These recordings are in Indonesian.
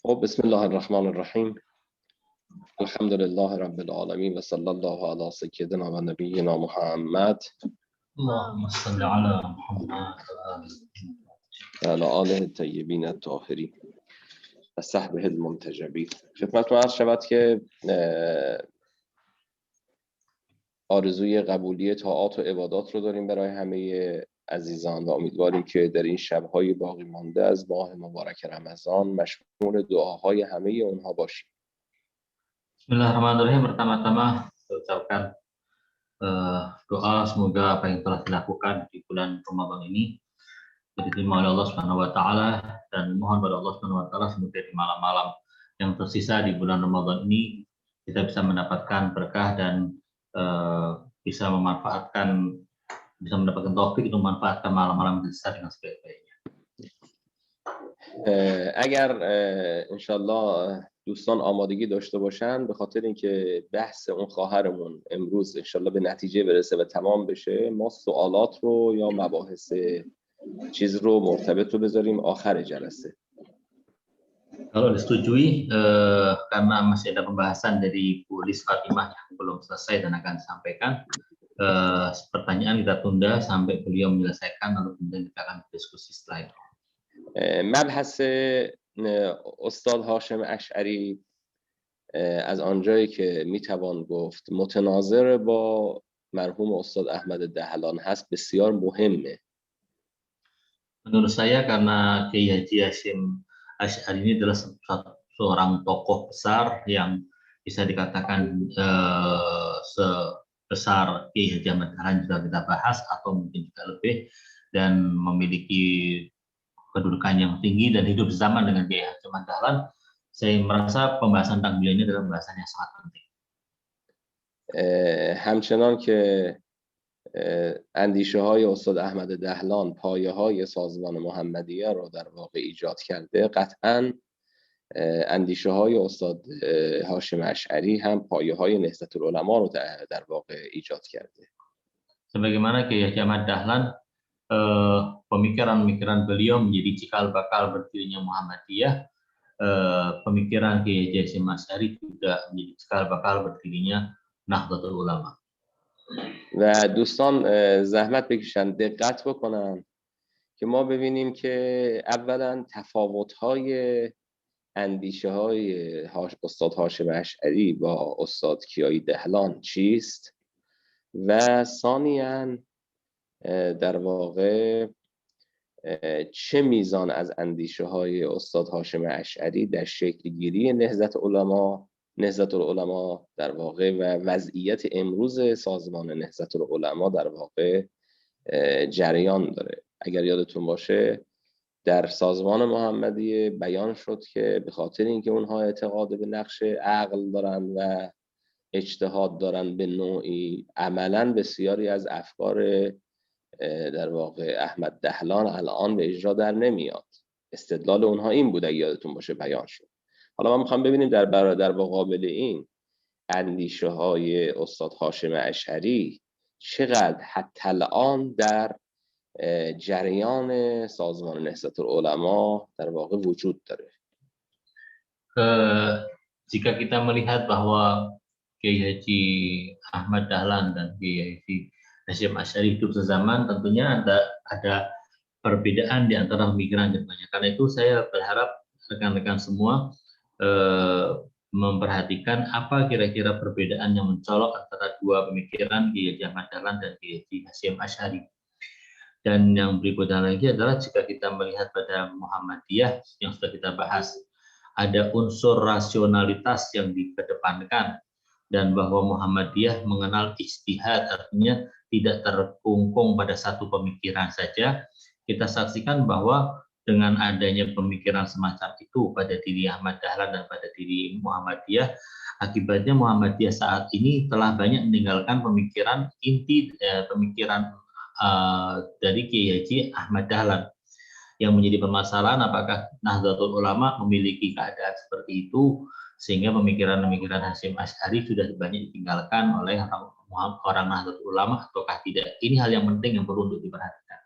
خب بسم الله الرحمن الرحیم. الحمد لله رب العالمین و صلی الله علی سیدنا و نبینا محمد اللهم صل على محمد و علی آله الطیبین الطاهرین و صحبه المنتجبین. خدمتتون عرض شود که آرزوی قبولی طاعات و عبادات رو داریم برای همه عزیزان و امیدواریم که در این شب‌های باقی مانده از ماه مبارک رمضان مشمول دعاهای همه اونها باشیم. Bismillahirrahmanirrahim. Pertama-tama saya ucapkan doa semoga apa yang telah dilakukan di bulan Ramadan ini diterima oleh Allah Subhanahu wa taala, dan mohon pada Allah Subhanahu wa taala semoga di malam-malam yang tersisa di bulan Ramadan ini kita bisa mendapatkan berkah dan bisa mendapatkan taufik untuk memanfaatkan malam-malam tersisa dengan sebaik-baiknya. اگر انشالله دوستان آمادگی داشته باشن به خاطر اینکه بحث اون خواهرمون امروز انشالله به نتیجه برسه و تمام بشه، ما سوالات رو یا مباحث چیز رو مرتبط رو بذاریم آخر جلسه. Kalau disetujui, karena masih ada pembahasan dari Bu Lis Fatimah yang belum selesai dan akan disampaikan, pertanyaan kita tunda sampai beliau menyelesaikan, lalu kemudian kita akan berdiskusi setelah itu. مبحث استاد هاشم اشعری از آنجایی که میتوان گفت متناظر با مرحوم استاد احمد دهلان هست بسیار مهمه. Menurut saya karena Kiai Haji Hasyim Asy'ari ini adalah seorang tokoh besar yang bisa dikatakan sebesar Kiai Haji Ahmad Dahlan juga kita bahas atau mungkin juga lebih, dan memiliki kedudukan yang tinggi dan hidup zaman dengan Kiai Haji Ahmad Dahlan, saya merasa pembahasan tentang beliau ini adalah pembahasan yang sangat penting. همچنان که اندیشه های استاد احمد دهلان پایه های سازمان محمدیه رو در واقع ایجاد کرده، قطعاً اندیشه های استاد هاشم اشعری هم پایه های نهضت العلماء رو در واقع ایجاد کرده. Sebagaimana Kiai Haji Ahmad Dahlan, pemikiran-pemikiran beliau menjadi cikal bakal berdirinya Muhammadiyah, pemikiran Kiai Haji Hasyim Asy'ari juga menjadi cikal bakal berdirinya Nahdlatul Ulama. و دوستان زحمت بکشن دقت بکنن که ما ببینیم که اولا تفاوت‌های اندیشه‌های استاد هاشم اشعری با استاد کیایی دهلان چیست و ثانیاً در واقع چه میزان از اندیشه‌های استاد هاشم اشعری در شکل گیری نهضت العلماء در واقع و وضعیت امروز سازمان نهضت العلماء در واقع جریان داره. اگر یادتون باشه در سازمان محمدیه بیان شد که به خاطر اینکه اونها اعتقاد به نقش عقل دارن و اجتهاد دارن به نوعی، عملاً بسیاری از افکار در واقع احمد دهلان الان به اجرا در نمیاد. استدلال اونها این بوده، یادتون باشه بیان شد. حالا ما میخوام ببینیم در مقابل این اندیشه های استاد هاشم اشعری چقدر حتی الان در جریان سازمان نهضت العلماء در واقع وجود داره. Jika kita melihat bahwa Kiai Haji Ahmad Dahlan dan Kiai Haji Hasyim Asy'ari hidup sezaman, tentunya ada perbedaan di antara pemikiran keduanya. Karena itu saya berharap rekan-rekan semua memperhatikan apa kira-kira perbedaan yang mencolok antara dua pemikiran Kiai Haji Ahmad Dahlan dan Kiai Haji Hasyim Asy'ari. Dan yang berikutnya lagi adalah jika kita melihat pada Muhammadiyah yang sudah kita bahas, ada unsur rasionalitas yang dikedepankan, dan bahwa Muhammadiyah mengenal ijtihad, artinya tidak terkungkung pada satu pemikiran saja. Kita saksikan bahwa dengan adanya pemikiran semacam itu pada diri Ahmad Dahlan dan pada diri Muhammadiyah, akibatnya Muhammadiyah saat ini telah banyak meninggalkan pemikiran inti, pemikiran dari Kiai Haji Ahmad Dahlan. Yang menjadi permasalahan apakah Nahdlatul Ulama memiliki keadaan seperti itu sehingga pemikiran-pemikiran Hasyim Asy'ari sudah banyak ditinggalkan oleh orang Nahdlatul Ulama ataukah tidak. Ini hal yang penting yang perlu untuk diperhatikan.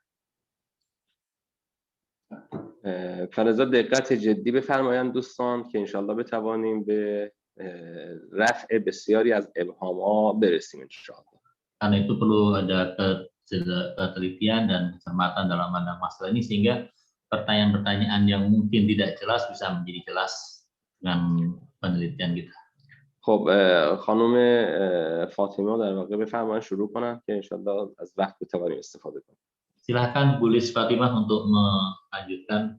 فلذا دقت جدی بفرمایند دوستان که انشالله بتوانیم به رفع بسیاری از ابهام‌ها برسیم انشالله. Karena itu perlu ada ketelitian dan kecermatan dalam memandang masalah ini sehingga pertanyaan-pertanyaan yang mungkin tidak jelas bisa menjadi jelas dengan penelitian kita. خب خانم فاطمه در واقع بفرمایید شروع کنن که انشالله از وقت بتوانیم استفاده کنیم. Silakan Bu Lis Fatimah untuk melanjutkan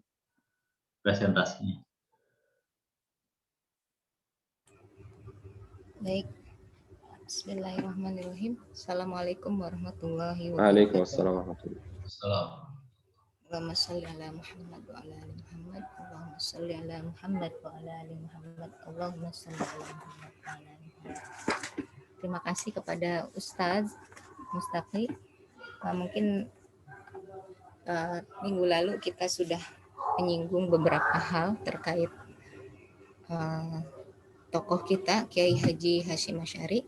presentasinya. Baik. Bismillahirrahmanirrahim. Assalamualaikum warahmatullahi wabarakatuh. Waalaikumsalam warahmatullahi wabarakatuh. Allahumma shalli ala Muhammad wa ala ali Muhammad. Allahumma shalli ala Muhammad wa ala ali Muhammad. Allahumma shalli ala Muhammad wa ala ali Muhammad. Terima kasih kepada Ustaz Mustaqi. Mungkin minggu lalu kita sudah menyinggung beberapa hal terkait tokoh kita Kiai Haji Hasyim Asy'ari,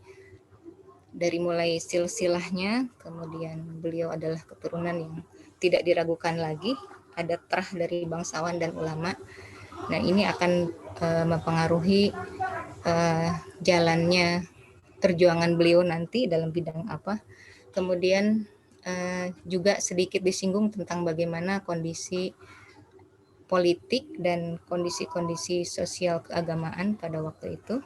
dari mulai silsilahnya, kemudian beliau adalah keturunan yang tidak diragukan lagi, ada terah dari bangsawan dan ulama. Nah, ini akan mempengaruhi jalannya perjuangan beliau nanti dalam bidang apa. Kemudian juga sedikit disinggung tentang bagaimana kondisi politik dan kondisi-kondisi sosial keagamaan pada waktu itu.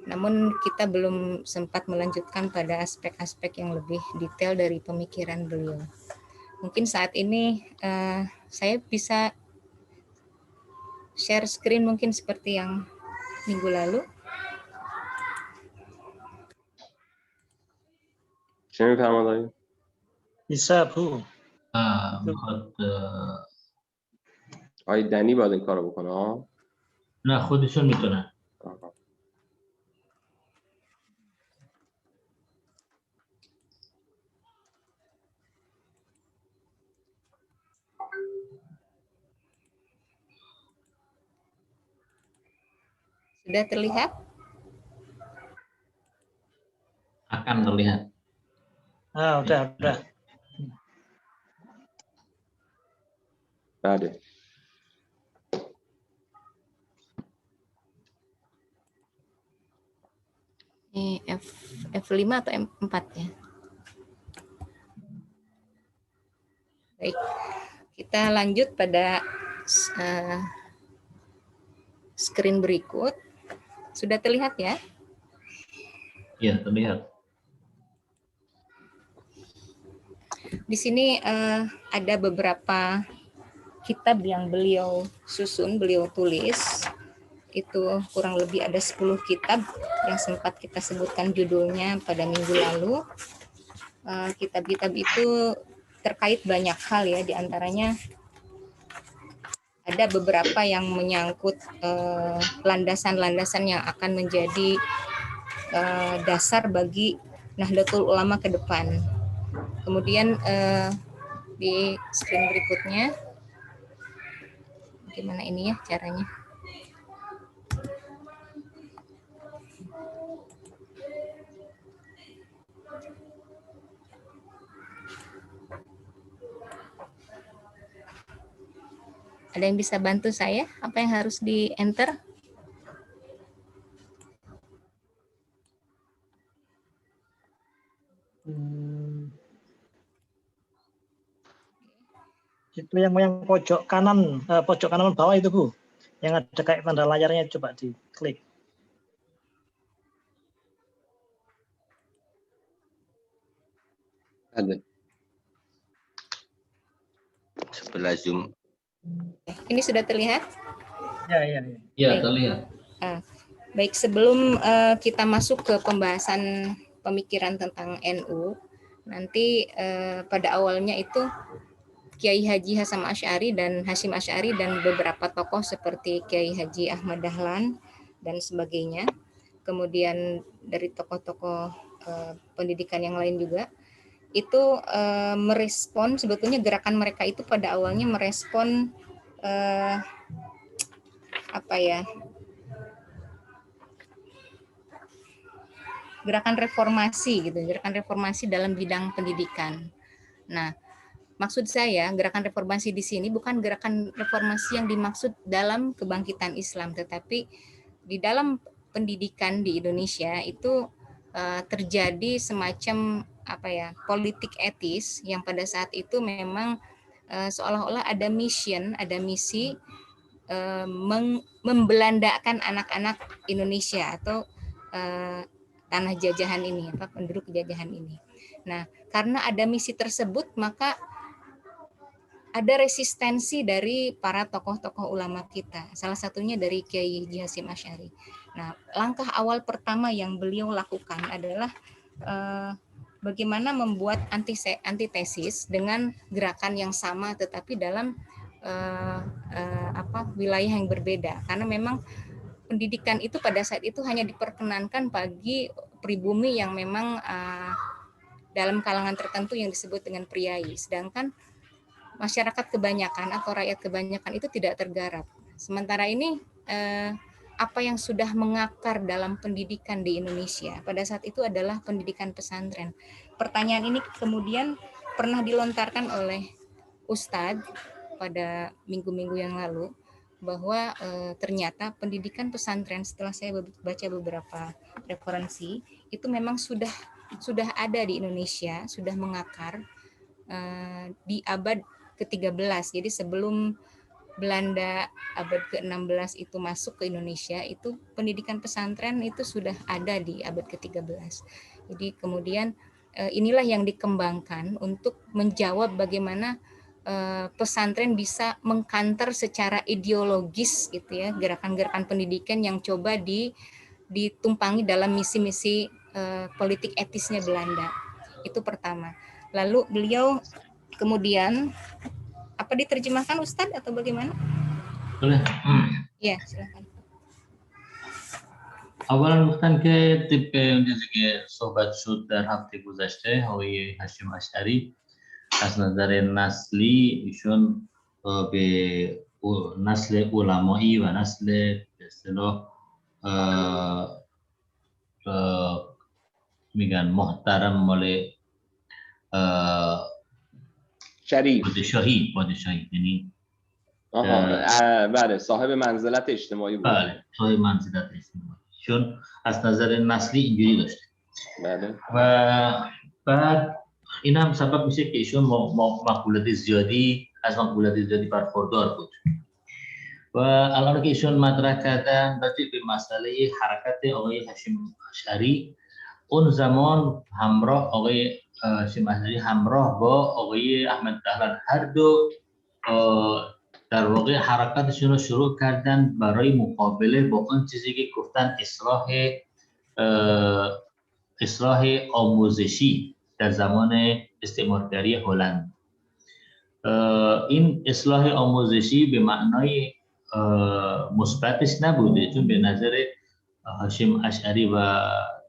Namun kita belum sempat melanjutkan pada aspek-aspek yang lebih detail dari pemikiran beliau. Mungkin saat ini saya bisa share screen mungkin seperti yang minggu lalu. چه می‌فرمایید؟ bisa Bu. آقای دنی باید این کارو بکنه ها. نه خودشون میتونن. Sudah terlihat? Akan terlihat. Udah. بله. Ini F5 atau M4 ya? Baik, kita lanjut pada screen berikut. Sudah terlihat ya? Iya, terlihat. Di sini ada beberapa kitab yang beliau susun, beliau tulis. Itu kurang lebih ada 10 kitab yang sempat kita sebutkan judulnya pada minggu lalu. Kitab-kitab itu terkait banyak hal ya, diantaranya ada beberapa yang menyangkut landasan-landasan yang akan menjadi dasar bagi Nahdlatul Ulama ke depan. Kemudian di screen berikutnya, gimana ini ya caranya? Ada yang bisa bantu saya? Apa yang harus di-enter? Itu yang pojok kanan bawah itu Bu. Yang ada kayak tanda layarnya, coba diklik. Ada. Sebelah Zoom. Ini sudah terlihat? Ya, terlihat. Baik, sebelum kita masuk ke pembahasan pemikiran tentang NU, nanti pada awalnya itu Kiai Haji Hasyim Asy'ari dan Hasyim Asy'ari dan beberapa tokoh seperti Kiai Haji Ahmad Dahlan dan sebagainya. Kemudian dari tokoh-tokoh pendidikan yang lain juga itu merespon, sebetulnya gerakan mereka itu pada awalnya merespon gerakan reformasi gitu, gerakan reformasi dalam bidang pendidikan. Nah, maksud saya gerakan reformasi di sini bukan gerakan reformasi yang dimaksud dalam kebangkitan Islam, tetapi di dalam pendidikan di Indonesia itu terjadi semacam politik etis yang pada saat itu memang seolah-olah ada misi membelandakan anak-anak Indonesia atau tanah jajahan ini, penduduk jajahan ini. Nah, karena ada misi tersebut, maka ada resistensi dari para tokoh-tokoh ulama kita. Salah satunya dari Kiai Haji Hasyim Asy'ari. Nah, langkah awal pertama yang beliau lakukan adalah bagaimana membuat antitesis dengan gerakan yang sama, tetapi dalam wilayah yang berbeda. Karena memang pendidikan itu pada saat itu hanya diperkenankan bagi pribumi yang memang dalam kalangan tertentu yang disebut dengan priai, sedangkan masyarakat kebanyakan atau rakyat kebanyakan itu tidak tergarap. Sementara ini apa yang sudah mengakar dalam pendidikan di Indonesia pada saat itu adalah pendidikan pesantren. Pertanyaan ini kemudian pernah dilontarkan oleh Ustadz pada minggu-minggu yang lalu, bahwa ternyata pendidikan pesantren, setelah saya baca beberapa referensi, itu memang sudah ada di Indonesia, sudah mengakar di abad ke-13. Jadi sebelum Belanda abad ke-16 itu masuk ke Indonesia, itu pendidikan pesantren itu sudah ada di abad ke-13. Jadi kemudian inilah yang dikembangkan untuk menjawab bagaimana pesantren bisa mengkanter secara ideologis gitu ya, gerakan-gerakan pendidikan yang coba ditumpangi dalam misi-misi politik etisnya Belanda. Itu pertama. Lalu beliau kemudian diterjemahkan Ustadz atau bagaimana? Boleh. Ya, silakan. اولا گفتن که طبق اون چیزی که صحبت شد در هفته گذشته آقای هاشم اشعری از نظر نسلی ایشون به نسل علمایی و نسل به اصطلاح میگن محترم مال شریف پادشاهی یعنی بله صاحب منزلت اجتماعی بود. بله صاحب منزلت اجتماعی، چون از نظر نسلی اینجوری داشته. بله. و بعد این هم سبب میشه که ایشون مقبولیت زیادی برخوردار بود. و الان که ایشون مطرح کردن راجع به مسئله حرکت آقای هاشم اشعری، اون زمان همراه آقای هاشم اشعری همراه با آقای احمد دهلان هر دو در واقع حرکتشون رو شروع کردن برای مقابله با اون چیزی که گفتن اصلاح آموزشی در زمان استعمارگری هلند. این اصلاح آموزشی به معنای مثبتش نبوده، چون به نظر هاشم اشعری و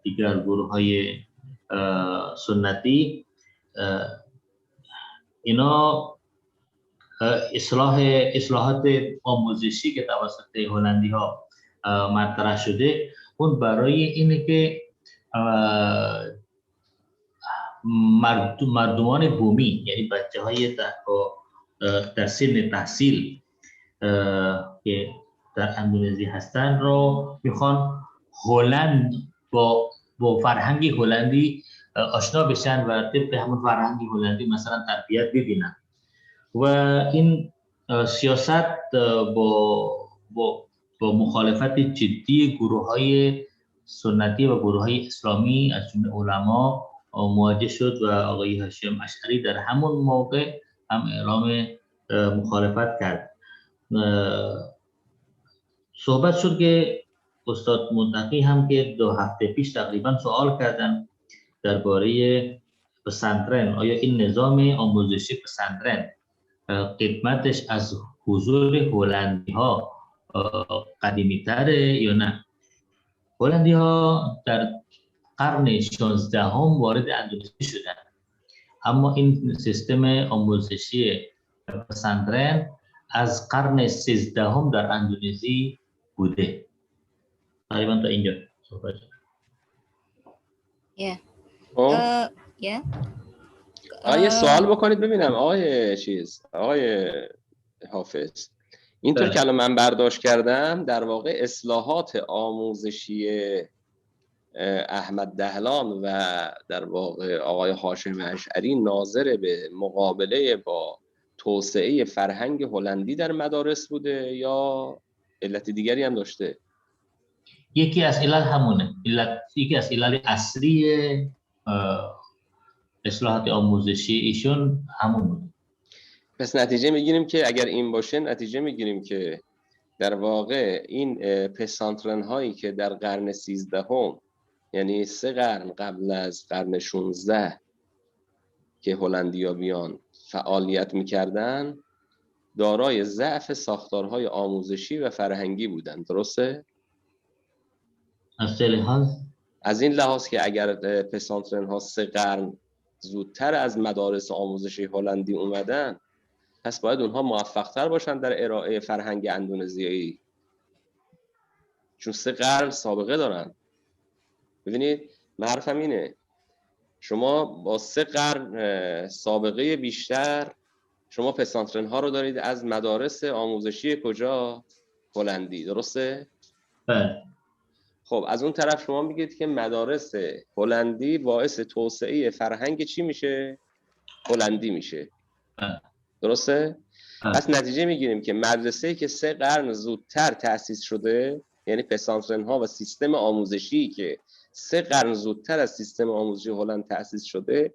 دیگر گروه‌های سنتی اینا اصلاحات آموزشی که توسط هلندی ها مطرح شده، اون برای اینه که مردمان بومی، یعنی بچه های در سن تحصیل که در اندونزی هستن رو میخوان هلند با فرهنگ هلندی آشنا بشن و طبق همون فرهنگ هلندی مثلا تربیت ببینن. و این سیاست با مخالفت جدی گروه‌های سنتی و گروه‌های اسلامی از جمله علما مواجه شد و آقای هاشم اشعری در همون موقع هم اعلام مخالفت کرد. صحبت شد که استاد متقی هم که 2 هفته پیش تقریبا سوال کردن درباره پسندرن، آیا این نظام آموزشی پسندرن قدمتش از حضور هلندی ها قدیمی تره یا نه؟ هلندی ها در قرن 16 وارد اندونزی شدن، اما این سیستم آموزشی پسندرن از قرن 13 در اندونزی بوده. تقریبا تا اینجا صحبت. Ya. Ya. یه سوال بکنید ببینم آقای حافظ، اینطور که الان من برداشت کردم در واقع اصلاحات آموزشی احمد دهلان و در واقع آقای هاشم اشعری ناظر به مقابله با توسعه فرهنگ هلندی در مدارس بوده یا علت دیگری هم داشته؟ یکی از علت همونه، یکی از علت اصلی اصلاحات آموزشی ایشون همون بوده. پس نتیجه میگیریم که اگر این باشه، نتیجه میگیریم که در واقع این پسانترن هایی که در قرن 13 یعنی 3 قرن قبل از قرن 16 که هلندیا بیان فعالیت میکردن، دارای ضعف ساختارهای آموزشی و فرهنگی بودن. درسته؟ از این لحاظ که اگر پسانترن ها 3 قرن زودتر از مدارس آموزشی هلندی اومدن، پس باید اونها موفق‌تر باشن در ارائه فرهنگ اندونزیایی، چون 3 قرن سابقه دارن. ببینید حرفم اینه، شما با 3 قرن سابقه بیشتر شما پسانترن ها رو دارید از مدارس آموزشی کجا؟ هلندی. درسته؟ بله. خب از اون طرف شما میگید که مدارس هلندی باعث توسعه فرهنگ چی میشه؟ هلندی میشه. درسته؟ پس نتیجه میگیریم که مدرسه‌ای که 3 قرن زودتر تأسیس شده، یعنی پسانترن ها و سیستم آموزشی که 3 قرن زودتر از سیستم آموزشی هلند تأسیس شده،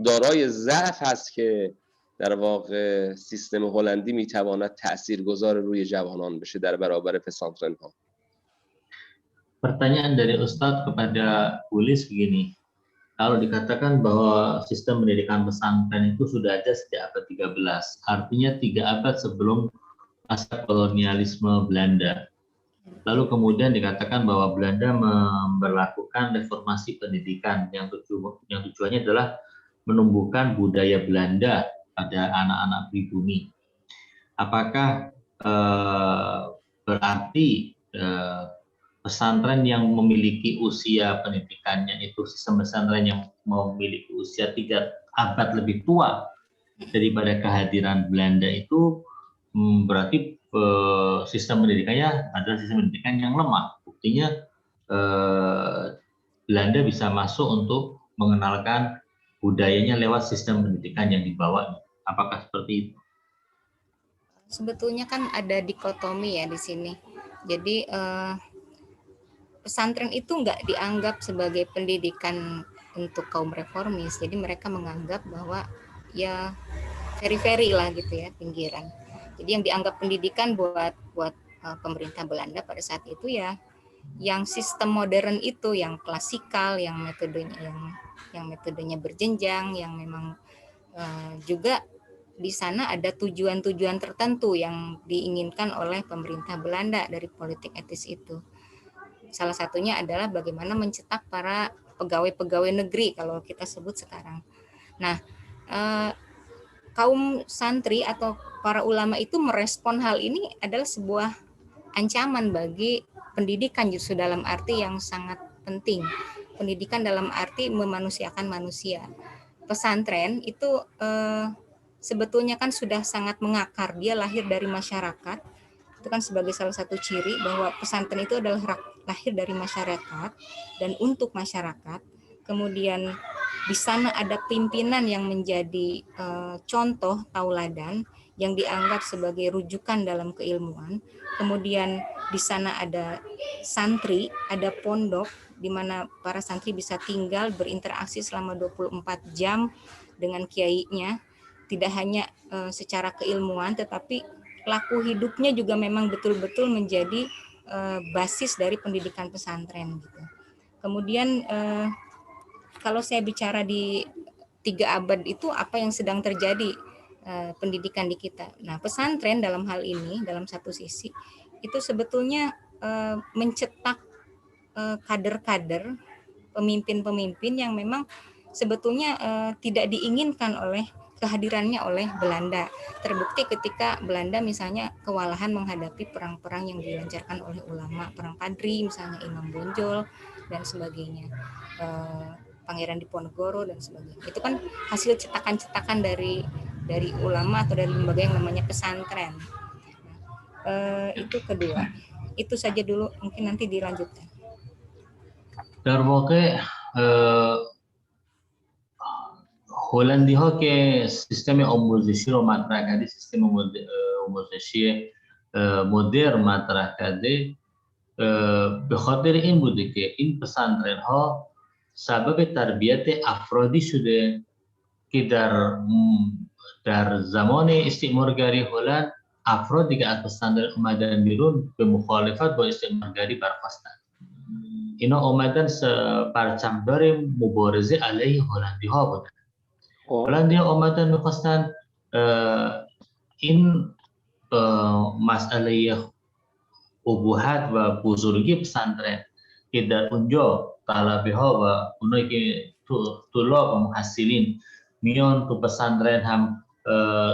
دارای ضعف هست که در واقع سیستم هلندی میتواند تاثیرگذار روی جوانان بشه در برابر pesantren ها. Pertanyaan dari Ustadz kepada Ulis begini, kalau dikatakan bahwa sistem pendidikan pesantren itu sudah ada sejak abad 13, artinya 3 abad sebelum masa kolonialisme Belanda. Lalu kemudian dikatakan bahwa Belanda memberlakukan reformasi pendidikan yang tujuannya adalah menumbuhkan budaya Belanda pada anak-anak pribumi. Apakah berarti pesantren yang memiliki usia pendidikannya itu sistem pesantren yang memiliki usia 3 abad lebih tua daripada kehadiran Belanda itu berarti sistem pendidikannya adalah sistem pendidikan yang lemah. Buktinya Belanda bisa masuk untuk mengenalkan budayanya lewat sistem pendidikan yang dibawa. Apakah seperti itu? Sebetulnya kan ada dikotomi ya di sini. Jadi pesantren itu nggak dianggap sebagai pendidikan untuk kaum reformis. Jadi mereka menganggap bahwa ya peri-peri lah gitu ya, pinggiran. Jadi yang dianggap pendidikan buat pemerintah Belanda pada saat itu ya yang sistem modern itu, yang klasikal, yang metodenya berjenjang, yang memang juga di sana ada tujuan-tujuan tertentu yang diinginkan oleh pemerintah Belanda dari politik etis itu. Salah satunya adalah bagaimana mencetak para pegawai-pegawai negeri kalau kita sebut sekarang. Nah, kaum santri atau para ulama itu merespon hal ini adalah sebuah ancaman bagi pendidikan justru dalam arti yang sangat penting. Pendidikan dalam arti memanusiakan manusia. Pesantren itu sebetulnya kan sudah sangat mengakar, dia lahir dari masyarakat. Itu kan sebagai salah satu ciri bahwa pesantren itu adalah lahir dari masyarakat dan untuk masyarakat. Kemudian di sana ada pimpinan yang menjadi contoh tauladan yang dianggap sebagai rujukan dalam keilmuan. Kemudian di sana ada santri, ada pondok di mana para santri bisa tinggal berinteraksi selama 24 jam dengan kiainya, tidak hanya secara keilmuan tetapi laku hidupnya juga memang betul-betul menjadi basis dari pendidikan pesantren gitu. Kemudian kalau saya bicara di 3 abad itu apa yang sedang terjadi pendidikan di kita. Nah, pesantren dalam hal ini dalam satu sisi itu sebetulnya mencetak kader-kader, pemimpin-pemimpin yang memang sebetulnya tidak diinginkan oleh kehadirannya oleh Belanda. Terbukti ketika Belanda misalnya kewalahan menghadapi perang-perang yang dilancarkan oleh ulama, perang Padri misalnya, Imam Bonjol dan sebagainya. Pangeran Diponegoro dan sebagainya. Itu kan hasil cetakan-cetakan dari ulama atau dari lembaga yang namanya pesantren. Itu kedua. Itu saja dulu, mungkin nanti dilanjutkan. در واقع هلندی ها که سیستم آموزشی رو مطرح کرده، سیستم آموزشی مدرن مطرح کرده، به خاطر این بوده که این پسندرین ها سبب تربیت افرادی شده که در زمان استعمارگری هلند افرادی که از پسندرین اومدن بیرون به مخالفت با استعمارگری برخاستند. اینا آمدن پرچمدار مبارزه علیه هلندی ها بودن. هلندی ها آمدن میخواستن این مسئله ابهت و بزرگی پسندرین که در اونجا طلبه ها و اونایی که طلاب و محصلین میان تو پسندرین هم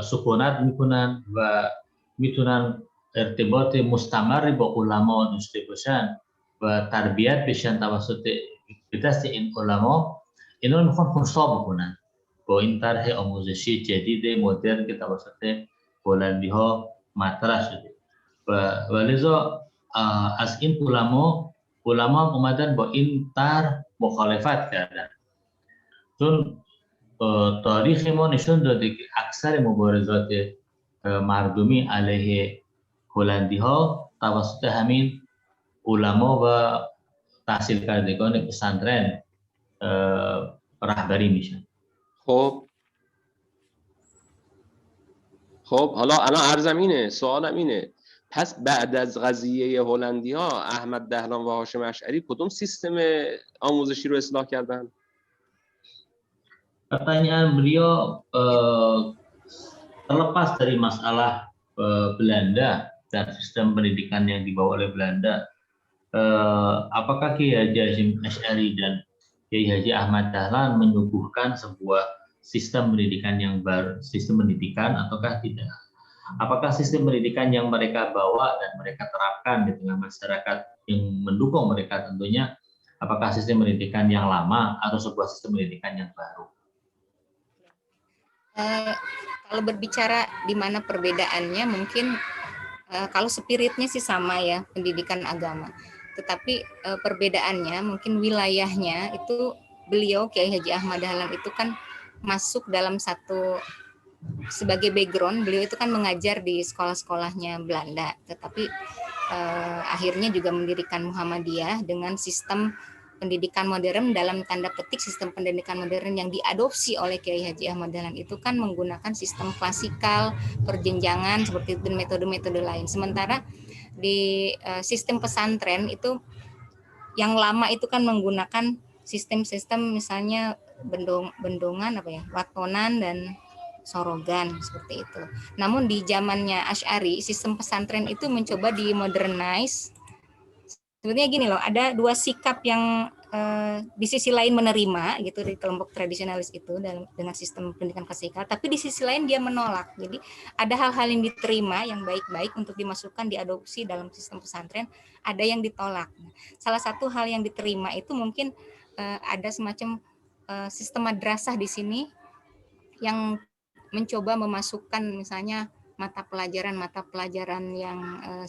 سکونت میکنن و میتونن ارتباط مستمری با علما داشته باشن و تربیت بشن توسط به دست این علما، اینا رو میخوان خنثی بکنن با این طرح آموزشی جدید مدرن که توسط هلندی ها مطرح شده و لذا از این علما هم اومدن با این طرح مخالفت کردن، چون تاریخ ما نشون داده که اکثر مبارزات مردمی علیه هلندی ها توسط همین علما و تحصیل کردگان پسندرین رهبری میشن. خب حالا الان عرضم اینه، سوالم اینه، پس بعد از قضیه هلندی ها احمد دهلان و هاشم اشعری کدوم سیستم آموزشی رو اصلاح کردن؟ Pertanyaan beliau terlepas dari masalah Belanda dan sistem pendidikan yang dibawa oleh Belanda, apakah Kiai Haji Hasyim Asy'ari dan Kiai Haji Ahmad Dahlan menyuguhkan sebuah sistem pendidikan yang baru, sistem pendidikan ataukah tidak? Apakah sistem pendidikan yang mereka bawa dan mereka terapkan di tengah masyarakat yang mendukung mereka tentunya, apakah sistem pendidikan yang lama atau sebuah sistem pendidikan yang baru? Kalau berbicara di mana perbedaannya, mungkin kalau spiritnya sih sama ya, pendidikan agama. Tetapi perbedaannya mungkin wilayahnya itu, beliau Kiai Haji Ahmad Dahlan itu kan masuk dalam satu, sebagai background beliau itu kan mengajar di sekolah-sekolahnya Belanda, tetapi akhirnya juga mendirikan Muhammadiyah dengan sistem pendidikan modern, dalam tanda petik sistem pendidikan modern yang diadopsi oleh Kiai Haji Ahmad Dahlan itu kan menggunakan sistem klasikal, perjenjangan seperti itu, metode-metode lain. Sementara di sistem pesantren itu yang lama itu kan menggunakan sistem-sistem misalnya bendongan watonan dan sorogan seperti itu. Namun di zamannya Asy'ari, sistem pesantren itu mencoba dimodernize. Sebetulnya gini loh, ada dua sikap yang di sisi lain menerima gitu di kelompok tradisionalis itu dengan sistem pendidikan klasikal, tapi di sisi lain dia menolak. Jadi ada hal-hal yang diterima yang baik-baik untuk dimasukkan diadopsi dalam sistem pesantren, ada yang ditolak. Salah satu hal yang diterima itu mungkin ada semacam sistem madrasah di sini yang mencoba memasukkan misalnya mata pelajaran yang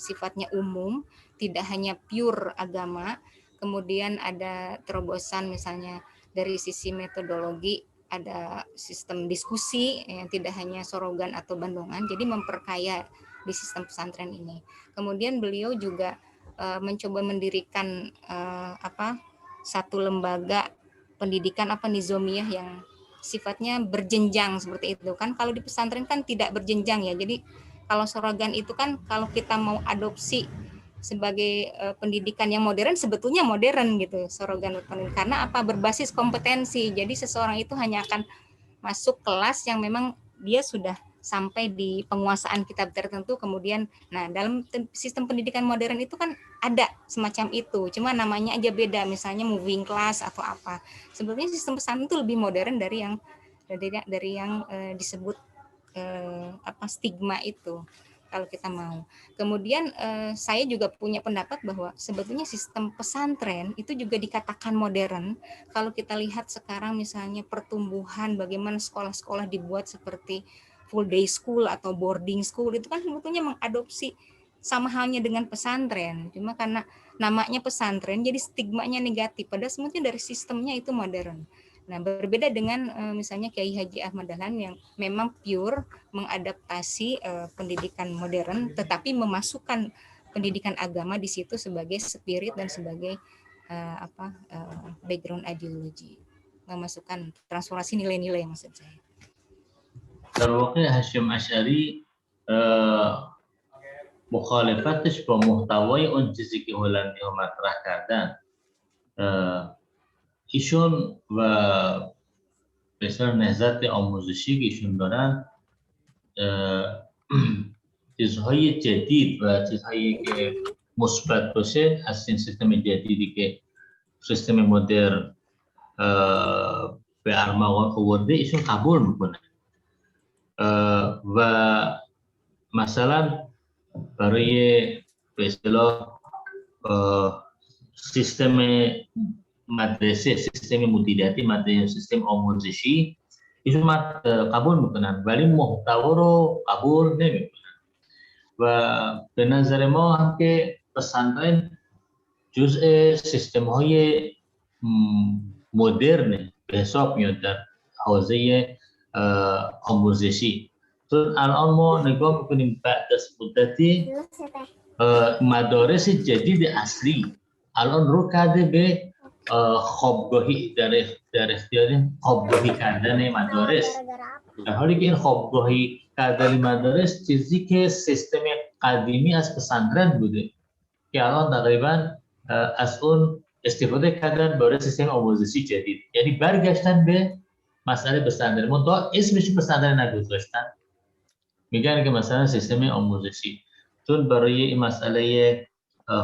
sifatnya umum, tidak hanya pure agama. Kemudian ada terobosan misalnya dari sisi metodologi, ada sistem diskusi yang tidak hanya sorogan atau bandongan, jadi memperkaya di sistem pesantren ini. Kemudian beliau juga mencoba mendirikan satu lembaga pendidikan nizamiyah yang sifatnya berjenjang seperti itu kan. Kalau di pesantren kan tidak berjenjang ya. Jadi kalau sorogan itu kan kalau kita mau adopsi sebagai pendidikan yang modern, sebetulnya modern gitu sorogan karena apa, berbasis kompetensi. Jadi seseorang itu hanya akan masuk kelas yang memang dia sudah sampai di penguasaan kitab tertentu, kemudian dalam sistem pendidikan modern itu kan ada semacam itu, cuma namanya aja beda, misalnya moving class atau apa. Sebetulnya sistem pesantren itu lebih modern dari yang disebut stigma itu. kalau kita mau. Kemudian saya juga punya pendapat bahwa sebetulnya sistem pesantren itu juga dikatakan modern. Kalau kita lihat sekarang misalnya pertumbuhan bagaimana sekolah-sekolah dibuat seperti full day school atau boarding school, itu kan sebetulnya mengadopsi sama halnya dengan pesantren. Cuma karena namanya pesantren jadi stigmanya negatif, padahal sebetulnya dari sistemnya itu modern. Nah, berbeda dengan misalnya Kiai Haji Ahmad Dahlan yang memang pure mengadaptasi pendidikan modern, tetapi memasukkan pendidikan agama di situ sebagai spirit dan sebagai background ideologi, memasukkan transformasi nilai-nilai maksud saya. در واقع هاشم اشعری مخالفتش با محتوای اون چیزی که هلندی ها مطرح کردن، ایشون و بسیار نهضت آموزشی که ایشون دارن چیزهای جدید و چیزهایی که مثبت باشه از این سیستم جدیدی که سیستم مدرن به ارمغان آورده ایشون قبول میکنه و مثلا برای به اصطلاح سیستم مدرسه، سیستم مدیریتی مدرسه، سیستم آموزشی ایشون قبول میکنن ولی محتوا رو قبول نمیکنن و به نظر ما هم که پسندن جزء سیستم های مدرن به حساب میاد در حوزه آموزشی. چون الان ما نگاه میکنیم بعد از مدتی مدارس جدید اصلی الان رو کرده به خوابگاهی در اختیار خوابگاهی کردن مدارس، در حالی که این خوابگاهی کردن مدارس چیزی که سیستم قدیمی از پسندرن بوده که الان تقریبا از اون استفاده کردن برای سیستم آموزشی جدید، یعنی برگشتن به مسئله پسندرن، منتها اسمش پسندرن نگذاشتن، میگن که مثلا سیستم آموزشی، چون برای این مسئله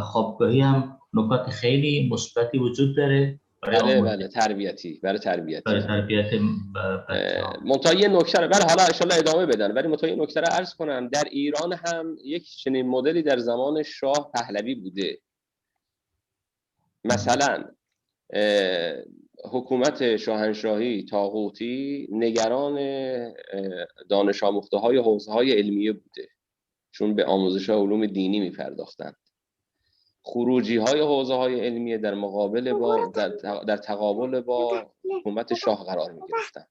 خوابگاهی هم نکات خیلی مثبتی وجود داره برای تربیتی منتها یه نکته رو حالا ان شاءالله ادامه بدن، ولی منتها یه نکته رو عرض کنم در ایران هم یک چنین مدلی در زمان شاه پهلوی بوده. مثلا حکومت شاهنشاهی طاغوتی نگران دانش آموخته های حوزه های علمیه بوده، چون به آموزش علوم دینی می‌پرداختند. خروجی های حوزه های علمیه در مقابل با در تقابل با حکومت شاه قرار می‌گرفتند.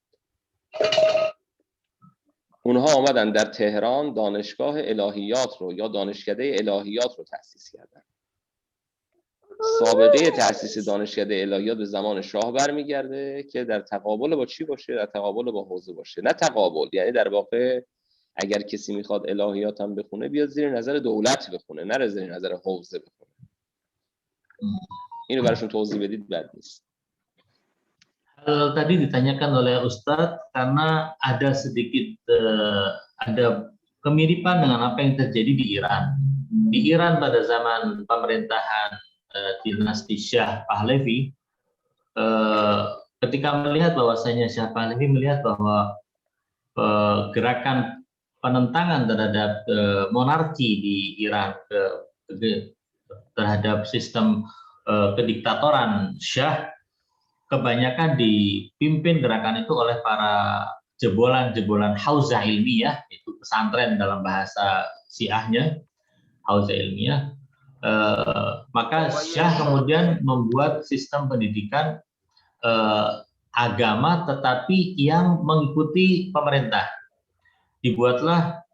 اونها آمدن در تهران دانشگاه الهیات رو یا دانشکده الهیات رو تأسیس کردند. سابقه تأسیس دانشکده الهیات به زمان شاه برمیگرده که در تقابل با چی باشه؟ در تقابل با حوزه باشه. نه تقابل، یعنی در واقع اگر کسی میخواد الهیات هم بخونه بیاد زیر نظر دولت بخونه، نه زیر نظر حوزه بخونه. اینو براشون توضیح بدید بد نیست. Hal tadi ditanyakan oleh Ustadz karena ada sedikit ada kemiripan dengan apa yang terjadi di Iran. Di Iran pada zaman pemerintahan dinasti Shah Pahlavi, ketika melihat bahwasanya Shah Pahlavi melihat bahwa gerakan penentangan terhadap monarki di Iran, terhadap sistem kediktatoran Shah, kebanyakan dipimpin gerakan itu oleh para jebolan-jebolan hauzah ilmiah, itu pesantren dalam bahasa Syiahnya, hauzah ilmiah. Maka Syah kemudian membuat sistem pendidikan agama tetapi yang mengikuti pemerintah. Dibuatlah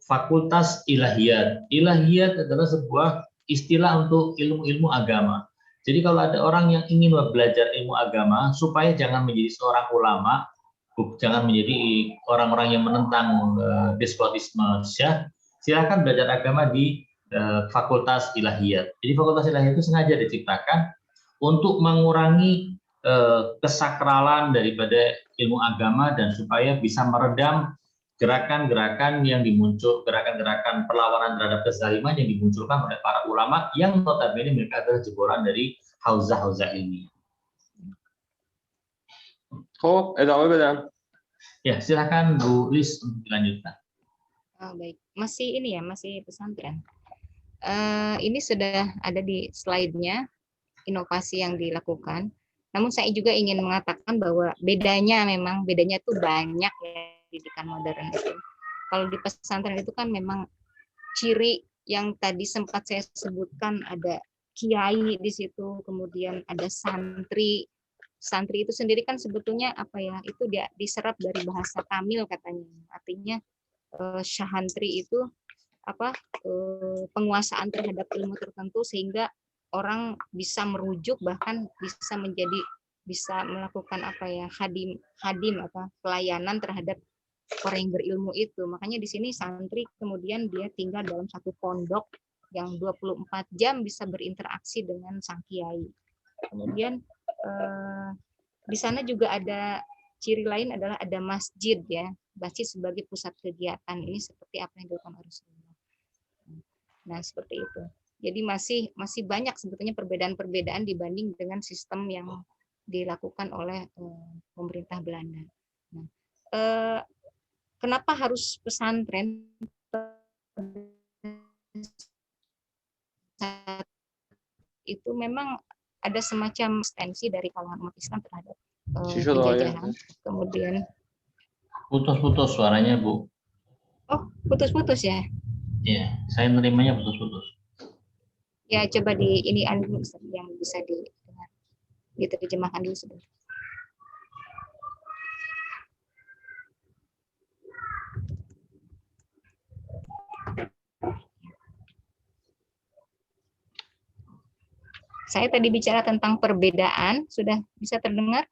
fakultas ilahiyat. Ilahiyat adalah sebuah istilah untuk ilmu-ilmu agama. Jadi kalau ada orang yang ingin belajar ilmu agama supaya jangan menjadi seorang ulama, jangan menjadi orang-orang yang menentang despotisme Syah, silakan belajar agama di fakultas ilahiyat. Jadi fakultas ilahiyat itu sengaja diciptakan untuk mengurangi kesakralan daripada ilmu agama dan supaya bisa meredam gerakan-gerakan yang dimuncul, gerakan-gerakan perlawanan terhadap kezaliman yang dimunculkan oleh para ulama yang notabene mereka adalah jebolan dari hauzah-hauzah ini. خب ادامه بدم. Ya, silakan Bu Lis untuk dilanjutkan. Baik, masih ini ya, masih pesantren. Ini sudah ada di slide-nya, inovasi yang dilakukan. Namun saya juga ingin mengatakan bahwa bedanya itu banyak ya, pendidikan modern itu. Kalau di pesantren itu kan memang ciri yang tadi sempat saya sebutkan, ada kiai di situ, kemudian ada santri. Santri itu sendiri kan sebetulnya apa ya? Itu dia diserap dari bahasa Tamil katanya. Artinya syahantri itu penguasaan terhadap ilmu tertentu sehingga orang bisa merujuk, bahkan bisa melakukan hadim pelayanan terhadap orang yang berilmu itu. Makanya di sini santri kemudian dia tinggal dalam satu pondok yang 24 jam bisa berinteraksi dengan sang kiai. Kemudian di sana juga ada ciri lain adalah ada masjid ya, masjid sebagai pusat kegiatan. Ini seperti apa yang dilakukan Rasulullah. Nah, seperti itu. Jadi masih banyak sebetulnya perbedaan-perbedaan dibanding dengan sistem yang dilakukan oleh pemerintah Belanda. Nah, kenapa harus pesantren? Itu memang ada semacam ekstensi dari kalangan umat Islam terhadap penjajahan. Kemudian putus-putus suaranya, Bu. Oh, putus-putus ya? Iya, saya nerimanya putus-putus. Ya, coba di ini dulu yang bisa didengar. Diterjemahkan dulu sebentar. Saya tadi bicara tentang perbedaan, sudah bisa terdengar?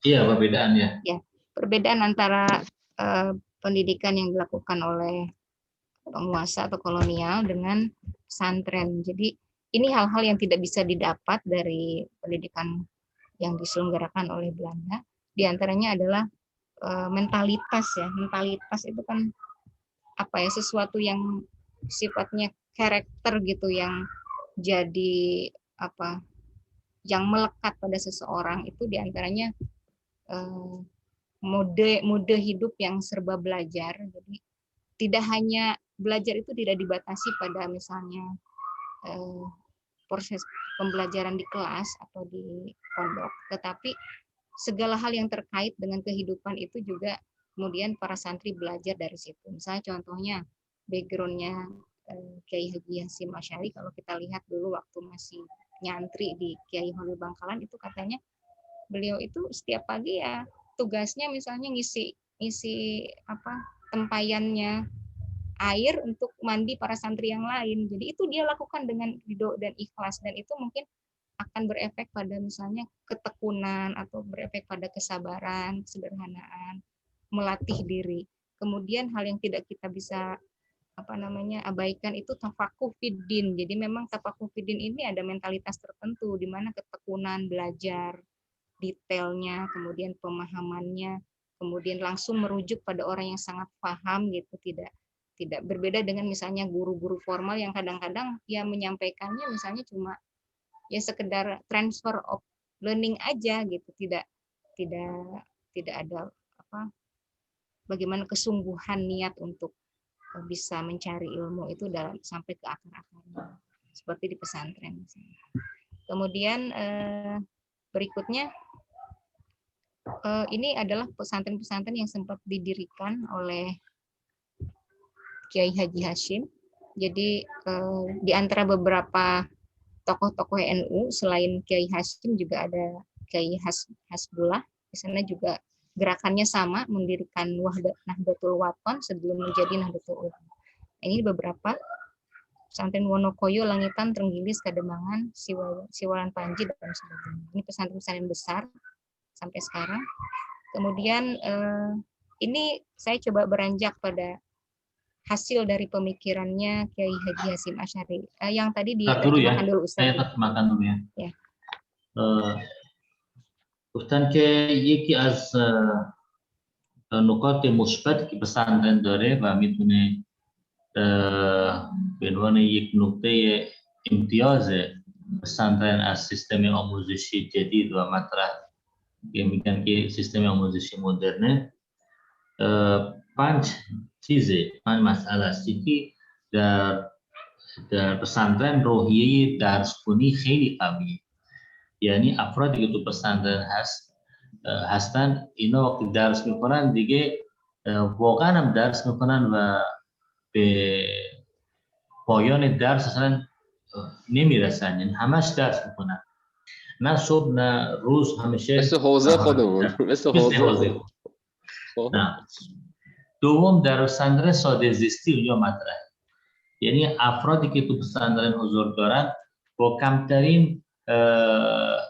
Iya, perbedaan ya. Ya, perbedaan antara pendidikan yang dilakukan oleh penguasa atau kolonial dengan pesantren. Jadi ini hal-hal yang tidak bisa didapat dari pendidikan yang diselenggarakan oleh Belanda. Di antaranya adalah mentalitas ya. Mentalitas itu kan sesuatu yang sifatnya karakter gitu, yang jadi yang melekat pada seseorang. Itu di antaranya mode hidup yang serba belajar. Jadi tidak hanya belajar itu tidak dibatasi pada misalnya proses pembelajaran di kelas atau di pondok, tetapi segala hal yang terkait dengan kehidupan itu juga kemudian para santri belajar dari situ. Misalnya contohnya background-nya Kiai Haji Hasyim Asy'ari, kalau kita lihat dulu waktu masih nyantri di Kiai Holil Bangkalan, itu katanya beliau itu setiap pagi ya tugasnya misalnya ngisi tempayannya air untuk mandi para santri yang lain. Jadi itu dia lakukan dengan ridho dan ikhlas, dan itu mungkin akan berefek pada misalnya ketekunan atau berefek pada kesabaran, kesederhanaan, melatih diri. Kemudian hal yang tidak kita bisa abaikan itu tafakuh fiddin. Jadi memang tafakuh fiddin ini ada mentalitas tertentu di mana ketekunan belajar, detailnya, kemudian pemahamannya, kemudian langsung merujuk pada orang yang sangat paham gitu, tidak berbeda dengan misalnya guru-guru formal yang kadang-kadang ya menyampaikannya misalnya cuma ya sekedar transfer of learning aja gitu, tidak ada bagaimana kesungguhan niat untuk bisa mencari ilmu itu dalam sampai ke akar-akarnya seperti di pesantren misalnya. Kemudian berikutnya ini adalah pesantren-pesantren yang sempat didirikan oleh Kiai Haji Hasyim. Jadi di antara beberapa tokoh-tokoh NU selain Kiai Hasyim juga ada Kiai Hasbullah. Di sana juga gerakannya sama, mendirikan Nahdlatul Wathon sebelum menjadi Nahdlatul Ulama. Ini beberapa: pesantren Wonokoyo, Langitan, Trenggilis, Kademangan, Siwalan Panji, dan sebagainya. Ini pesantren-pesantren besar sampai sekarang. Kemudian ini saya coba beranjak pada hasil dari pemikirannya Kiai Haji Hasyim Asy'ari yang tadi diterjemahkan dulu Ustaz. Saya terjemahkan dulu ya. Ya. گفتن که یکی از نکات مثبت که pesantren داره و میتونه به عنوان یک نقطه امتیاز pesantren از سیستم آموزشی جدید و مطرح که میگن که سیستم آموزشی مدرنه 5 چیزه من مسئله است که در pesantren روحیه درس خونی خیلی قویه. یعنی افرادی که تو pesantren هستن اینا وقتی درس میکنن دیگه واقعا هم درس میکنن و به پایان درس اصلا نمیرسن، یعنی همش درس میکنن، نه صبح نه روز، همیشه مثل حوزه خودمون، مثل حوزه. نه. دوم در pesantren ساده زیستی اونجا مطرحه، یعنی افرادی که تو pesantren حضور دارن با کمترین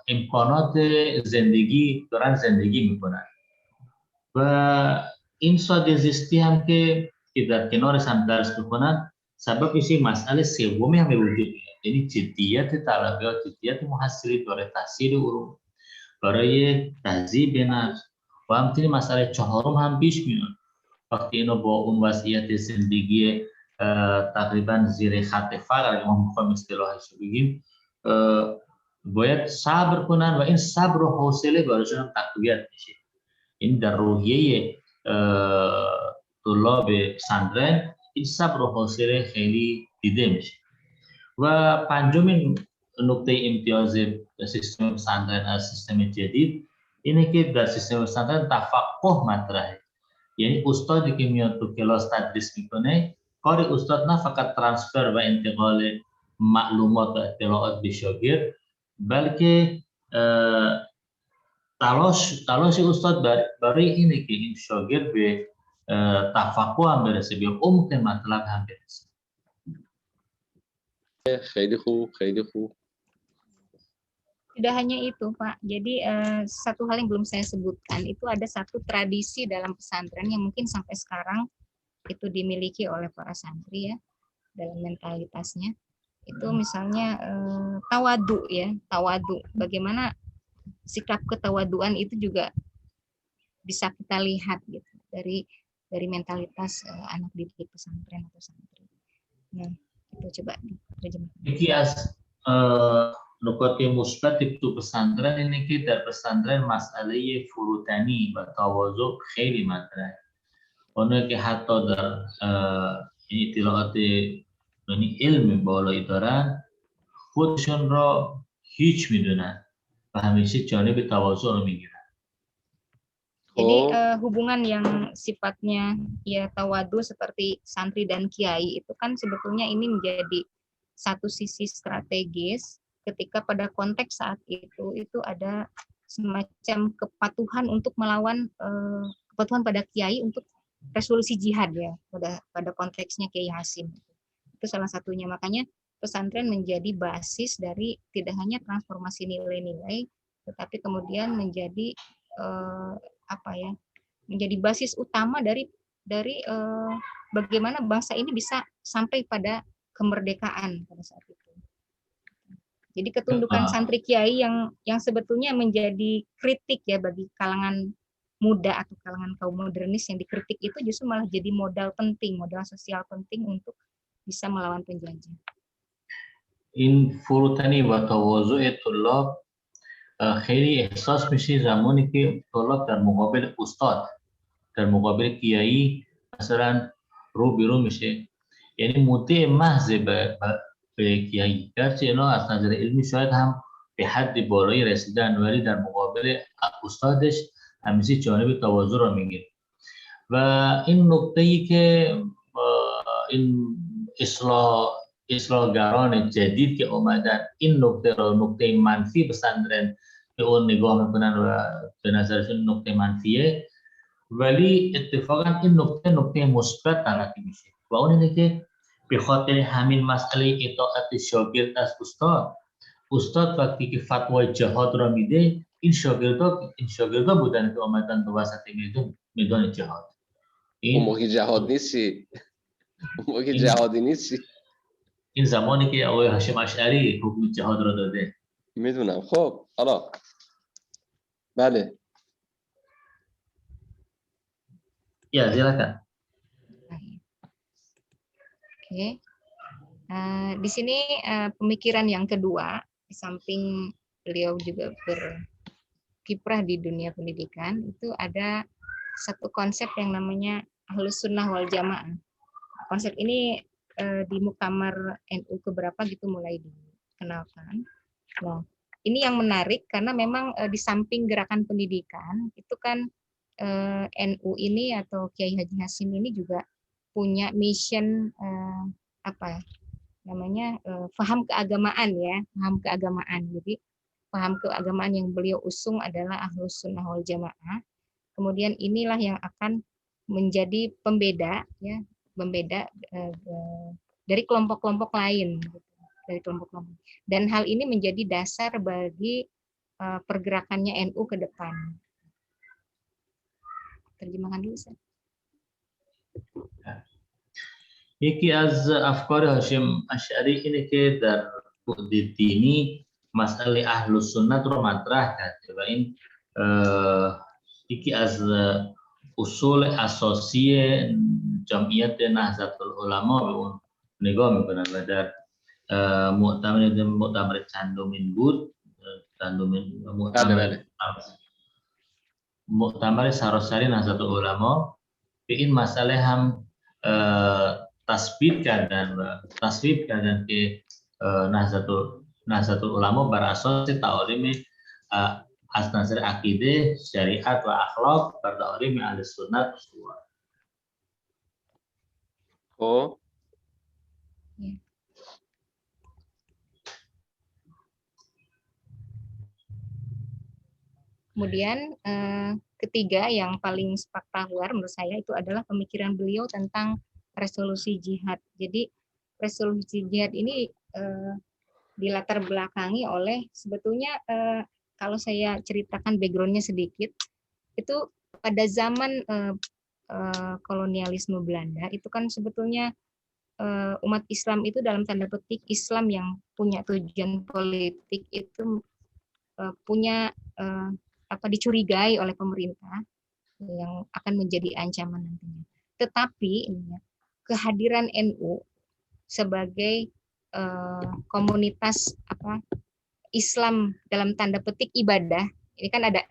امکانات زندگی دارن زندگی میکنن و این ساده زیستی هم که در کنارش هم درس میکنن سبب میشه مسئله سومی هم وجود میاد، یعنی جدیت طلبه، جدیت محصلین برای تحصیل علوم، برای تهذیب نفس و همچنین مسئله چهارم هم پیش میاد وقتی اینو با اون وضعیت زندگی تقریبا زیر خط فقر اگه ما میخوایم اصطلاحش رو بگیم باید صبر کنن و این صبر و حوصله براشون هم تقویت میشه. این در روحیه طلاب pesantren این صبر و حوصله خیلی دیده میشه. و پنجمین نقطه امتیاز سیستم pesantren از سیستم جدید اینه که در سیستم pesantren تفقه مطرحه، یعنی استادی که میاد تو کلاس تدریس میکنه کار استاد نه فقط ترانسفر و انتقال معلومات و اطلاعات به شاگرد، بلکه تلاش استاد برای اینه که این شاگرد به تفقه هم برسه، به عمق مطلب هم برسه. خیلی خوب، خیلی خوب. Tidak hanya itu, Pak. Jadi satu hal yang belum saya sebutkan itu ada satu tradisi dalam pesantren yang mungkin sampai sekarang itu dimiliki oleh para santri ya dalam mentalitasnya. Itu misalnya tawadu ya, tawadu. Bagaimana sikap ketawaduan itu juga bisa kita lihat gitu dari mentalitas anak didik pesantren atau santri. Nah, itu coba diterjemahkan. نکات مثبت تو pesantren اینه که در pesantren مسئله فروتنی و تواضع خیلی مطرحه. اونایی که حتی در این اطلاعات یعنی علم بالایی دارن خودشون را هیچ میدونن و همیشه جانب تواضع رو میگیرن. Jadi hubungan yang sifatnya ya tawadu seperti santri dan kiai itu kan sebetulnya ini menjadi satu sisi strategis ketika pada konteks saat itu ada semacam kepatuhan untuk melawan kepatuhan pada kiai untuk resolusi jihad ya pada konteksnya Kiai Hasim itu salah satunya. Makanya pesantren menjadi basis dari tidak hanya transformasi nilai-nilai tetapi kemudian menjadi menjadi basis utama dari bagaimana bangsa ini bisa sampai pada kemerdekaan pada saat itu. Jadi ketundukan santri kiai yang sebetulnya menjadi kritik ya bagi kalangan muda atau kalangan kaum modernis yang dikritik itu justru malah jadi modal penting, modal sosial penting untuk bisa melawan penjajah. این فروتنی و تواضع طلاب خیلی احساس میشه زمانی که طلاب در مقابل استاد، در مقابل کیایی مثلا رو میشه، یعنی مطیع محض به کیایی، گرچه اینا از نظر علمی شاید هم به حد بالایی رسیدن ولی در مقابل استادش همیشه جانب تواضع رو میگیره. و این نقطه‌ای که این اصلاحگران جدید که اومدن این نقطه رو نقطه منفی pesantren به اون نگاه میکنن و به نظرشون نقطه منفیه، ولی اتفاقا این نقطه مثبت تلقی میشه و اون اینه که به خاطر همین مسئله اطاعت شاگرد از استاد وقتی که فتوای جهاد را میده این شاگردا بودن که آمدن به وسط میدان جهاد. اون موقع جهاد نیستی، اون موقع جهادی نیستی. این زمانی که آقای هاشم اشعری حکم جهاد را داده. میدونم. خب حالا بله. Ya, silakan. Oke. Di sini pemikiran yang kedua, di samping beliau juga berkiprah di dunia pendidikan, itu ada satu konsep yang namanya Ahlus Sunnah wal Jamaah. Konsep ini di Muktamar NU keberapa gitu mulai dikenalkan. Nah, ini yang menarik karena memang di samping gerakan pendidikan itu kan NU ini atau Kiai Haji Hasyim ini juga punya mission apa namanya paham keagamaan ya, paham keagamaan. Jadi paham keagamaan yang beliau usung adalah Ahlus Sunnah wal Jamaah. Kemudian inilah yang akan menjadi pembeda ya, pembeda dari kelompok-kelompok lain gitu, dari kelompok-kelompok. Dan hal ini menjadi dasar bagi pergerakannya NU ke depan. Terjemahkan dulu, Ustaz. یکی از افکار هاشم اشعری اینه که در بعد دینی مسئله اهل سنت رو مطرح کرده و این یکی از اصول اساسی جمعیت نهضت العلما به اون نگاه میکنن و در مؤتمر چندمین بود، مؤتمر سراسری نهضت العلما به این مسئله هم تصویب کردن که نهضت العلما بر اساس تعالیم از نظر عقیده، شریعت و اخلاق بر تعالیم اهل سنت استوار. خب Kemudian ketiga yang paling spektakuler menurut saya itu adalah pemikiran beliau tentang resolusi jihad. Jadi resolusi jihad ini dilatar belakangi oleh sebetulnya kalau saya ceritakan backgroundnya sedikit, itu pada zaman kolonialisme Belanda itu kan sebetulnya umat Islam itu dalam tanda petik Islam yang punya tujuan politik itu punya dicurigai oleh pemerintah yang akan menjadi ancaman nantinya. Tetapi kehadiran NU sebagai komunitas Islam dalam tanda petik ibadah, ini kan ada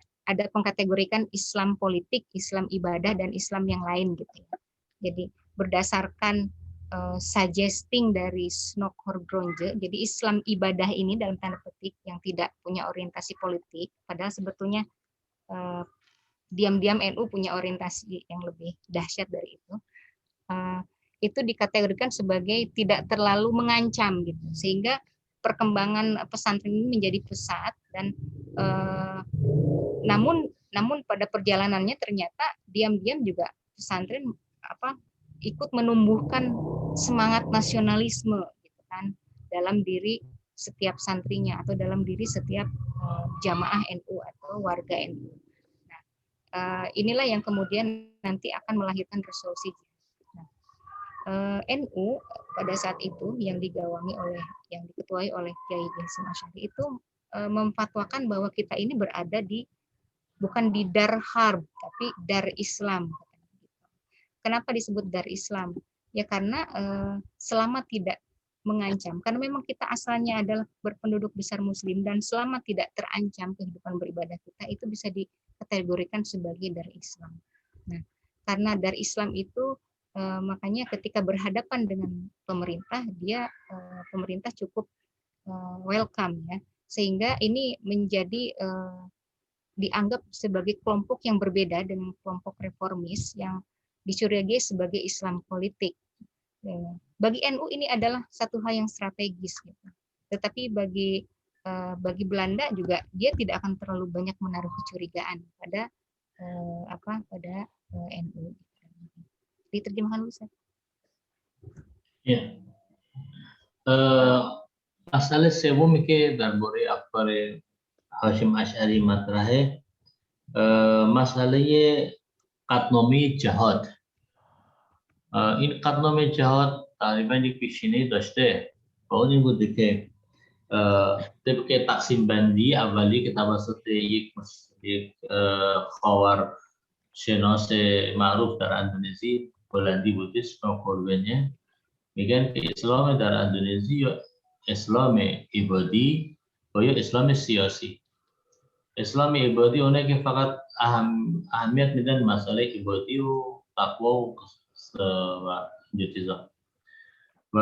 pengkategorikan Islam politik, Islam ibadah, dan Islam yang lain gitu ya. Jadi berdasarkan suggesting dari Snokhorgronje, jadi Islam ibadah ini dalam tanda petik yang tidak punya orientasi politik, padahal sebetulnya diam-diam NU punya orientasi yang lebih dahsyat dari itu dikategorikan sebagai tidak terlalu mengancam gitu, sehingga perkembangan pesantren ini menjadi pesat dan namun pada perjalanannya ternyata diam-diam juga pesantren ikut menumbuhkan semangat nasionalisme gitu kan dalam diri setiap santrinya atau dalam diri setiap jamaah NU atau warga NU. Nah, inilah yang kemudian nanti akan melahirkan resolusi. NU pada saat itu yang diketuai oleh Kiai Hasyim Asy'ari itu memfatwakan bahwa kita ini berada bukan di dar harb tapi dar Islam. Kenapa disebut dar Islam? Ya karena selama tidak mengancam, karena memang kita asalnya adalah berpenduduk besar Muslim dan selama tidak terancam kehidupan beribadah kita itu bisa dikategorikan sebagai dar Islam. Nah, karena dar Islam itu makanya ketika berhadapan dengan pemerintah pemerintah cukup welcome ya, sehingga ini menjadi dianggap sebagai kelompok yang berbeda dengan kelompok reformis yang dicurigai sebagai Islam politik. Bagi NU ini adalah satu hal yang strategis gitu. Tetapi bagi Belanda juga dia tidak akan terlalu banyak menaruh kecurigaan pada NU. Diterjemahkan dulu, Ustaz. Ya. مسئله سومی که درباره افکار هاشم اشعری مطرحه مسئله قطعنامه جهاد. این قطعنامه جهاد تقریبا یک پیشینه داشته و اون این بوده که طبق تقسیم بندی اولی که توسط یک خاور شناس معروف در اندونزی هلندی بوده سنوکورگرونje میگن که اسلام در اندونزی یا اسلام عبادی و یا اسلام سیاسی. اسلام عبادی اونه که فقط اهمیت میدن مسئله عبادی و takwa و جتیزا و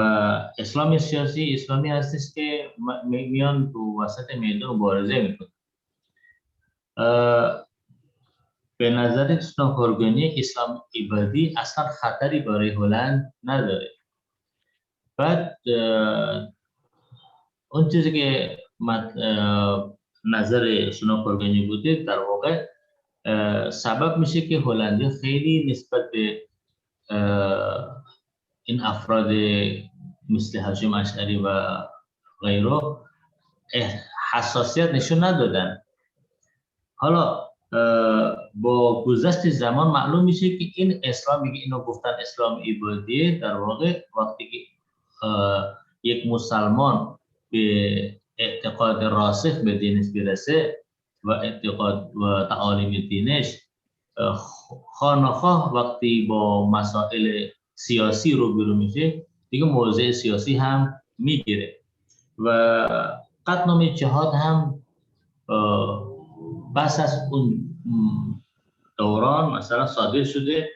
اسلامی سیاسی اسلامی هستش که میان تو وسط میدان مبارزه میکنه. به نظر سنوکورگانی اسلام عبادی اصلا خطری برای هلند نداره. بعد اون چیزی که نظر سنوکورگانی بوده در واقع سبب میشه که هلندی خیلی نسبت به این افراد مثل هاشم اشعری و غیره حساسیت نشون ندادن. حالا با گذشت زمان معلوم میشه که این اسلام، میگه اینو گفتن اسلام عبادی، در واقع وقتی که یک مسلمان به اعتقاد راسخ به دینش برسه و اعتقاد و تعالیم دینش خواه وقتی با مسائل سیاسی روبرو میشه دیگه موضع سیاسی هم میگیره و قطعنامه جهاد هم بس از اون دوران مثلا صادر شده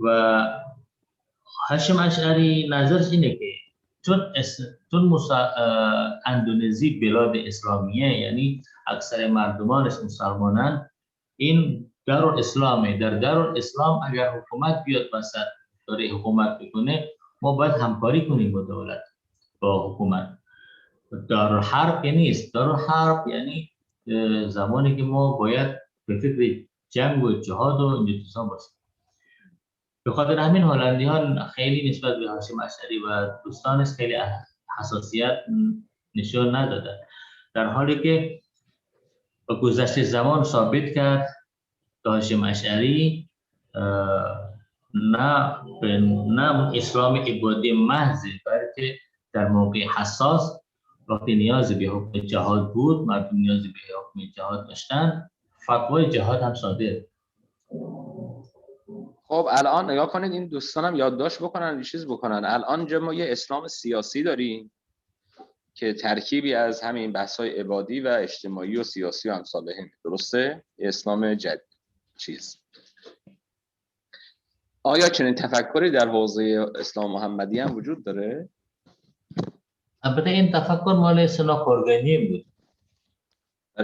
و هاشم اشعری نظرش اینه که چون اندونزی بلاد اسلامیه، یعنی اکثر مردمانش مسلمانان، این دارالاسلامه. در دارالاسلام اگر حکومت بیاد وسط داره حکومت بکنه، ما باید همکاری کنیم با دولت، با حکومت. دارالحرب که نیست. دارالحرب یعنی زمانی که ما باید به فکر جنگ و جهاد و این چیزا باشیم. به خاطر همین هلندیان خیلی نسبت به هاشم اشعری و دوستانش خیلی حساسیت نشون ندادن، در حالی که با گذشت زمان ثابت کرد که هاشم اشعری نه اسلام عبادی محض، بلکه در موقع حساس وقتی نیاز به حکم جهاد بود، مردم نیاز به حکم جهاد داشتن، فتوای جهاد هم صادر. خب الان نگاه کنید، این دوستانم یادداشت بکنن، چیز بکنن. الان ما یه اسلام سیاسی داریم که ترکیبی از همین بحث‌های عبادی و اجتماعی و سیاسی و امثال هم، درسته؟ اسلام جدید چیز. آیا چنین تفکری در حوزه اسلام محمدی هم وجود داره؟ البته این تفکر مال سنوکورگانی بود،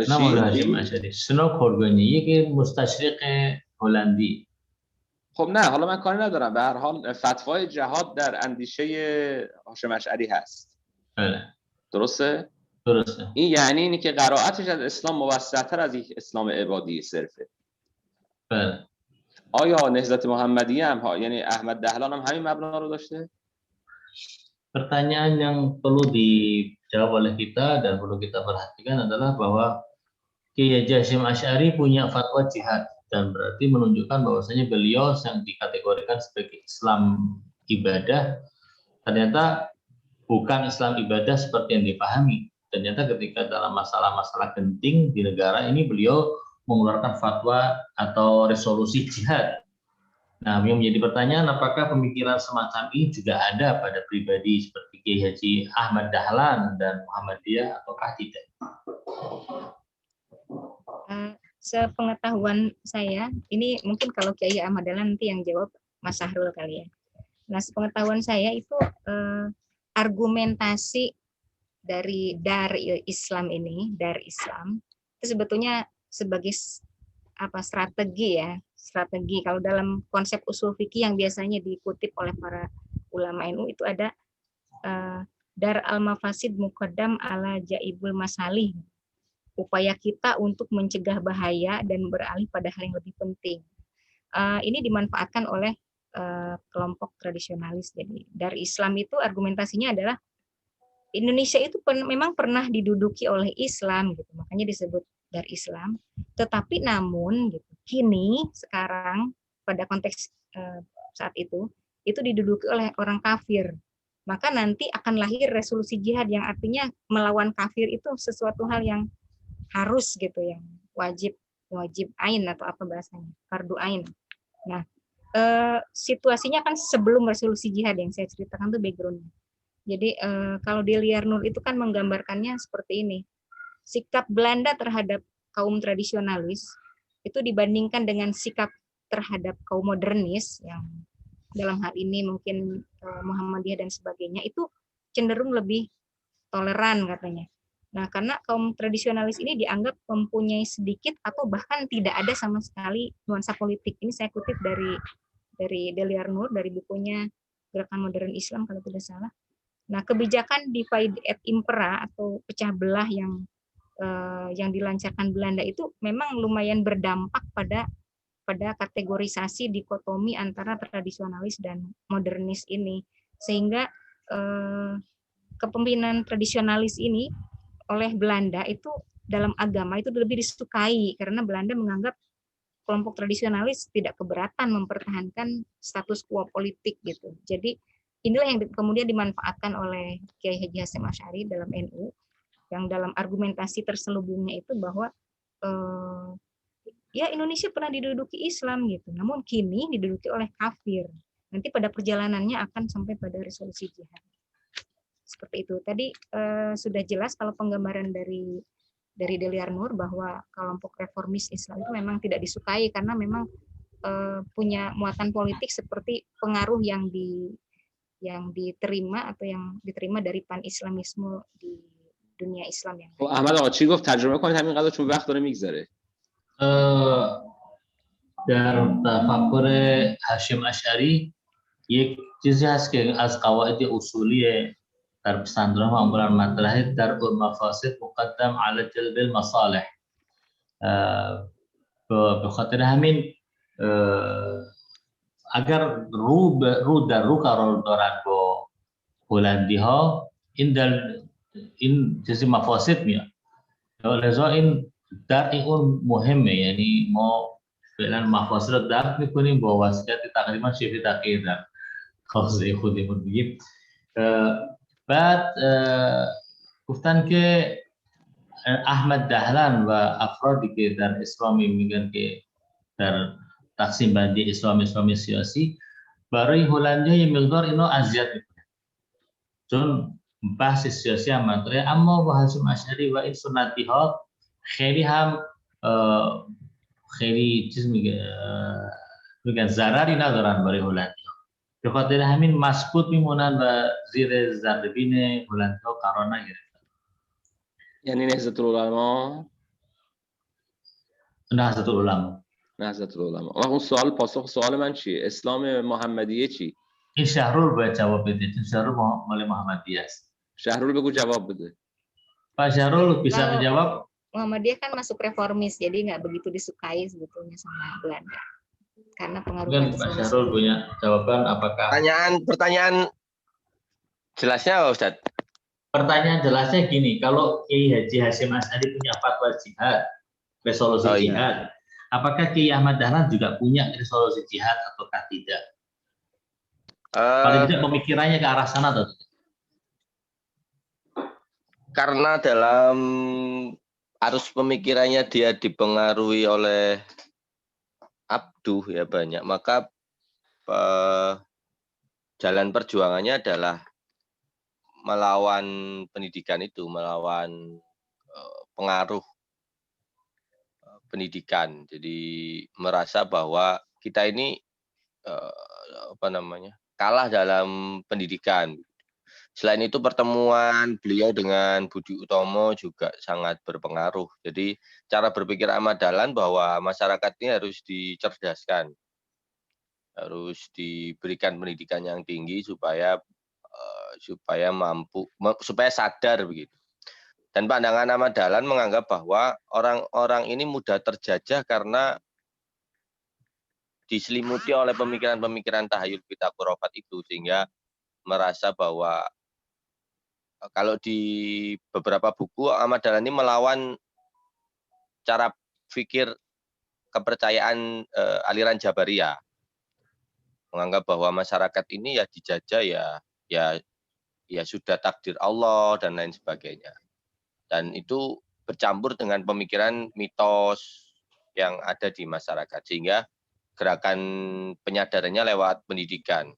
نه مال هاشم اشعری. سنوکورگانی یک مستشرق هلندی. خب نه، حالا من کاری ندارم، به هر حال فتوای جهاد در اندیشه هاشم اشعری هست. بله. درسته؟ درسته. این یعنی اینی که قرائتش از اسلام موسع‌تر از یک اسلام عبادی صرفه. بله. آیا نهضت محمدیه هم یعنی احمد دهلان هم همین مبنا رو داشته؟ Pertanyaan yang perlu dijawab oleh kita dan perlu kita perhatikan adalah bahwa Kiai Haji Hashim Asy'ari punya fatwa jihad, dan berarti menunjukkan bahwasanya beliau yang dikategorikan sebagai Islam ibadah ternyata bukan Islam ibadah seperti yang dipahami. Ternyata ketika dalam masalah-masalah genting di negara ini beliau mengeluarkan fatwa atau resolusi jihad. Nah, yang menjadi pertanyaan, apakah pemikiran semacam ini juga ada pada pribadi seperti Kiai Haji Ahmad Dahlan dan Muhammadiyah ataukah tidak? Sepengetahuan saya, ini mungkin kalau Kiai Ahmad Dahlan nanti yang jawab Mas Sahrul kali ya. Nah, sepengetahuan saya itu argumentasi dari Islam ini, dari Islam itu sebetulnya sebagai strategi ya. Strategi kalau dalam konsep usul fikih yang biasanya dikutip oleh para ulama NU itu ada dar al-mafasid muqaddam ala jaibul masalih, upaya kita untuk mencegah bahaya dan beralih pada hal yang lebih penting. Ini dimanfaatkan oleh kelompok tradisionalis. Jadi dari Islam itu argumentasinya adalah Indonesia itu memang pernah diduduki oleh Islam gitu, makanya disebut dari Islam. Tetapi namun gitu, kini sekarang pada konteks saat itu diduduki oleh orang kafir. Maka nanti akan lahir resolusi jihad yang artinya melawan kafir itu sesuatu hal yang harus gitu, yang wajib ain atau apa bahasanya, fardu ain. Nah, situasinya kan sebelum resolusi jihad yang saya ceritakan tuh background. Jadi kalau di Liar Nur itu kan menggambarkannya seperti ini. Sikap Belanda terhadap kaum tradisionalis itu dibandingkan dengan sikap terhadap kaum modernis yang dalam hal ini mungkin Muhammadiyah dan sebagainya itu cenderung lebih toleran katanya. Nah, karena kaum tradisionalis ini dianggap mempunyai sedikit atau bahkan tidak ada sama sekali nuansa politik. Ini saya kutip dari Deliar Nur, dari bukunya Gerakan Modern Islam kalau tidak salah. Nah, kebijakan divide et impera atau pecah belah yang dilancarkan Belanda itu memang lumayan berdampak pada kategorisasi dikotomi antara tradisionalis dan modernis ini, sehingga kepemimpinan tradisionalis ini oleh Belanda itu dalam agama itu lebih disukai karena Belanda menganggap kelompok tradisionalis tidak keberatan mempertahankan status quo politik gitu. Jadi inilah yang kemudian dimanfaatkan oleh Kiai Haji Hasyim Asy'ari dalam NU, yang dalam argumentasi terselubungnya itu bahwa ya Indonesia pernah diduduki Islam gitu, namun kini diduduki oleh kafir. Nanti pada perjalanannya akan sampai pada resolusi jihad. Seperti itu. Tadi sudah jelas kalau penggambaran dari Deliar Nur bahwa kelompok reformis Islam itu memang tidak disukai karena memang punya muatan politik seperti pengaruh yang diterima atau yang diterima dari pan-islamisme di dunia Islam yang lain. احمد آقا چی گفت ترجمه کنید همینقدر چون وقت داره میگذره. در تفکر هاشم اشعری یک چیزی هست که از قواعد اصولی در پسندران معمولا مطرحه در مفاسد مقدم علی جلب المصالح. به خاطر همین اگر رو در رو قرار دارد با هلندی ها این چیزی مفاسد میاد. لذا این درک اون مهمه، یعنی ما فعلا مفاسد رو درک میکنیم با وضعیت تقریبا شبه دقیق در حوزه خودمون بگیم. بعد گفتن که احمد دهلان و افرادی که در اسلامی میگن که در تقسیم بندی اسلامی سیاسی برای هلندی یه مقدار اینو اذیت میکنه چون بحث سیاسی هم مطرحه، اما با هاشم اشعری و این سنتی ها خیلی هم خیلی چیز میگن ضرری ندارن برای هلندی ها، به خاطر همین مسکوت میمونن و زیر ذره‌بین هلندی ها قرار نگرفتن. یعنی نهضت العلما و اون سوال پاسخ سوال من چیه؟ اسلام محمدیه چی؟ این شهرول باید جواب بده، این شهرول مال محمدیه است. شهرول بگو جواب بده. Pak Syahrul bisa menjawab. Muhammadiyah kan masuk reformis, jadi nggak begitu disukai sebetulnya sama Belanda karena pengaruh Pak Syahrul punya jawaban apakah? Pertanyaan jelasnya apa, Ustaz? Pertanyaan jelasnya gini, kalau Kiai Haji Hasyim Asy'ari punya fatwa jihad, resolusi jihad, apakah Kiai Ahmad Dahlan juga punya resolusi jihad ataukah tidak? Paling tidak pemikirannya ke arah sana atau tidak? Karena dalam arus pemikirannya dia dipengaruhi oleh Abduh ya banyak, maka jalan perjuangannya adalah melawan pendidikan itu, melawan pengaruh pendidikan. Jadi merasa bahwa kita ini kalah dalam pendidikan. Selain itu pertemuan beliau dengan Budi Utomo juga sangat berpengaruh. Jadi cara berpikir Ahmad Dahlan bahwa masyarakat ini harus dicerdaskan, harus diberikan pendidikan yang tinggi supaya sadar begitu. Dan pandangan Ahmad Dahlan menganggap bahwa orang-orang ini mudah terjajah karena diselimuti oleh pemikiran-pemikiran tahayul kita khurafat itu, sehingga merasa bahwa kalau di beberapa buku Ahmad Dahlan ini melawan cara pikir kepercayaan aliran Jabariyah, menganggap bahwa masyarakat ini ya dijajah ya sudah takdir Allah dan lain sebagainya, dan itu bercampur dengan pemikiran mitos yang ada di masyarakat, sehingga gerakan penyadarannya lewat pendidikan.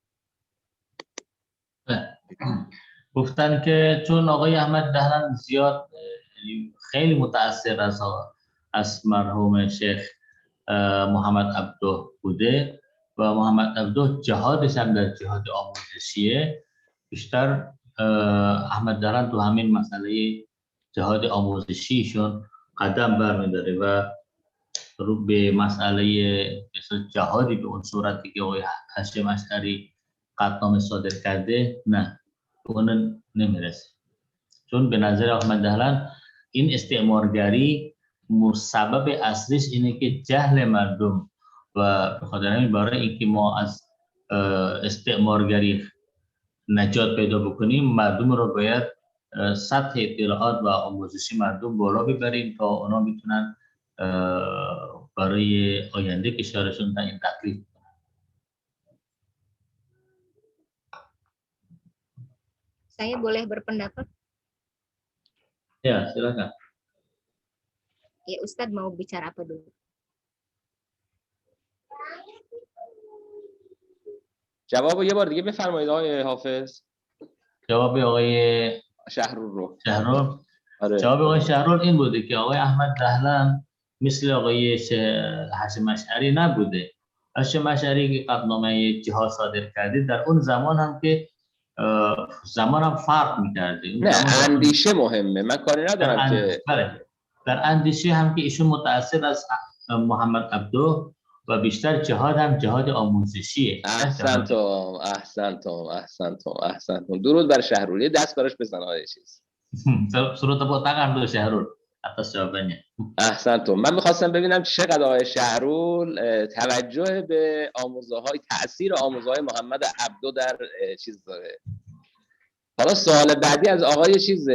گفتن که چون آقای احمد دهلان زیاد خیلی متأثر از مرحوم شیخ محمد عبده بوده و محمد عبده جهادش هم در جهاد آموزشیه. بیشتر احمد دهلان تو همین مسئله جهاد آموزشیشون قدم برمی‌داره و رو به مسئله جهادی به اون صورتی که آقای هاشم اشعری قطعنامه صادر کرده نه تو اون نمیرسه. چون به نظر احمد دهلان این استعمارگری مسبب اصلیش اینه که جهل مردم و به خاطر همین برای اینکه ما از استعمارگری نجات پیدا بکنیم مردم رو باید سطح اطلاعات و آموزشی مردم بالا ببریم تا اونا میتونن برای آینده کشورشون تعیین تکلیف کنن. Saya boleh berpendapat? Ya, silakan. Ya, Ustadz mau bicara apa dulu? جواب یه بار دیگه بفرمایید آقای حافظ. جواب آقای شهرور رو. شهرور. آره. جواب آقای شهرور این بوده که آقای احمد دهلان مثل آقای هاشم اشعری نبوده. هاشم اشعری که قطعنامه جهاد صادر کرده در اون زمان هم که زمان هم فرق می‌کرده. نه اندیشه مهمه. من کاری ندارم که در اندیشه هم که ایشون متأثر از محمد عبده و بیشتر جهاد هم جهاد آموزشیه. احسنتم. درود بر شهرور. یه دست براش بزن آقای چیز. suruh tepuk tangan tuh Syahrul atas jawabannya. احسنتم. من می‌خواستم ببینم چقدر آقای شهرول توجه به آموزه‌های تأثیر آموزه‌های محمد عبده در چیز داره. حالا سوال بعدی از آقای چیز